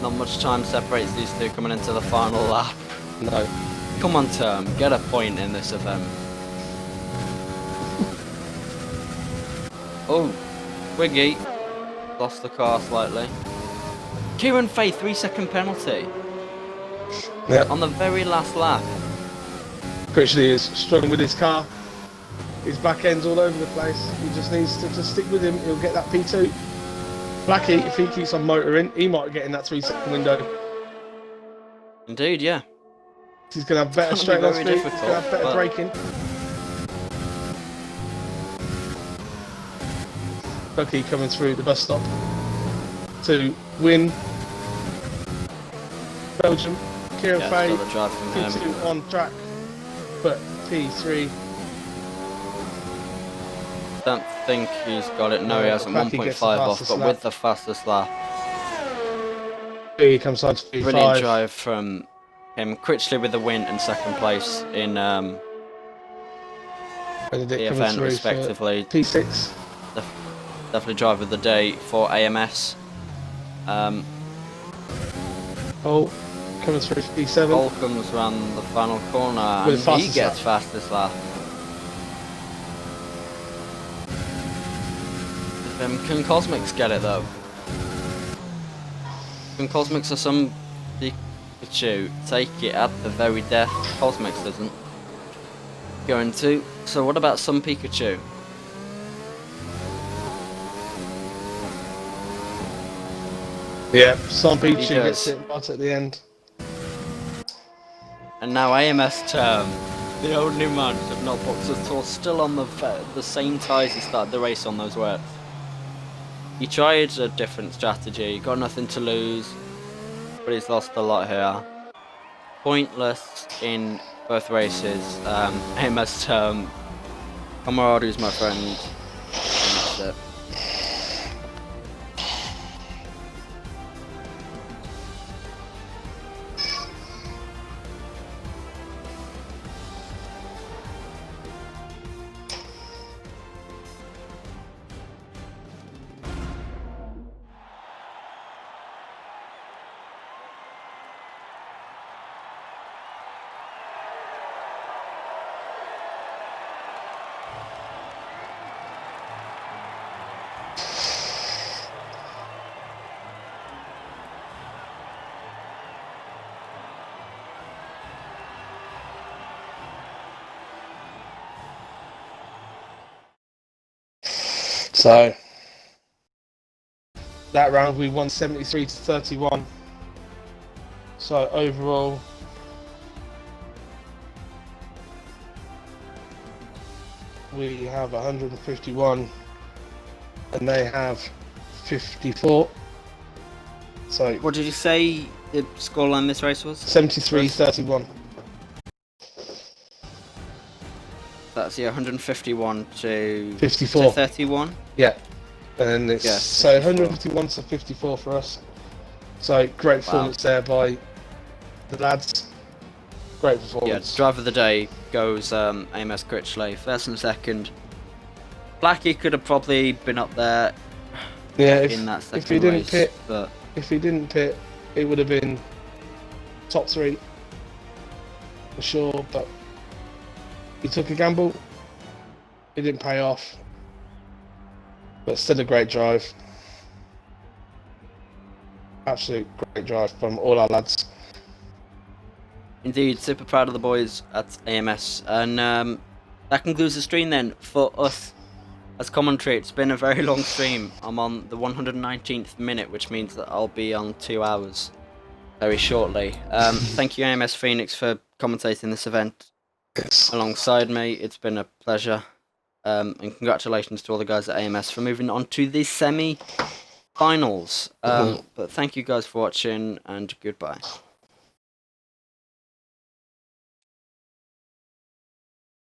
not much time separates these two coming into the final lap. No. Come on, Term, get a point in this event. Oh, Wiggy lost the car slightly. Kieran Fay, 3-second penalty. Yeah. On the very last lap. Critchley is struggling with his car. His back end's all over the place. He just needs to just stick with him. He'll get that P2. Blackie, if he keeps on motoring, he might get in that 3-second window. Indeed, yeah. He's going to have better It's straight gonna line be speed. very He's going to have better difficult, braking. Bucky coming through the bus stop to win Belgium. Kieran Yeah, Fay, got the drive from him. P2 on track, but P3. Don't think he's got it. No, he hasn't. Blackie 1.5 gets the off, fastest but lap. with the fastest lap. He comes on to P5. Brilliant drive from him. Critchley with the win and second place in the Benedict coming event, through for respectively. P6. Definitely driver of the day for AMS. Oh, coming through for P7. Ball comes round the final corner With and the he fastest gets lap. fastest lap. Can Cosmics get it though? Can Cosmics or some Pikachu take it at the very death? Cosmics doesn't. Going to. So what about some Pikachu? Yeah, some Pikachu He gets does. it right at the end. And now AMS Term, the only man of not boxed at all, still on the same tyres he started the race on those works. He tried a different strategy, got nothing to lose, but he's lost a lot here. Pointless in both races. AMS Term, camaraderie is my friend. And that's it. So that round we won 73 to 31. So overall we have 151 and they have 54. So What did you say the scoreline this race was? 73-31. That's 151 to 54. to 31. Yeah. And it's Yeah, so 54. 151 to 54 for us. So great performance there by the lads. Great Yeah, performance. driver of the day goes AMS Critchley, first and second. Blackie could have probably been up there Yeah, in that second if he didn't race, pit, but it would have been top 3 for sure. But he took a gamble. It didn't pay off. But still a great drive. Absolute great drive from all our lads. indeed, super proud of the boys at AMS. And that concludes the stream then for us as commentary. It's been a very long stream. I'm on the 119th minute, which means that I'll be on 2 hours very shortly. Thank you, AMS Phoenix, for commentating this event Yes. alongside me. It's been a pleasure. And congratulations to all the guys at AMS for moving on to the semi-finals. But thank you guys for watching, and goodbye.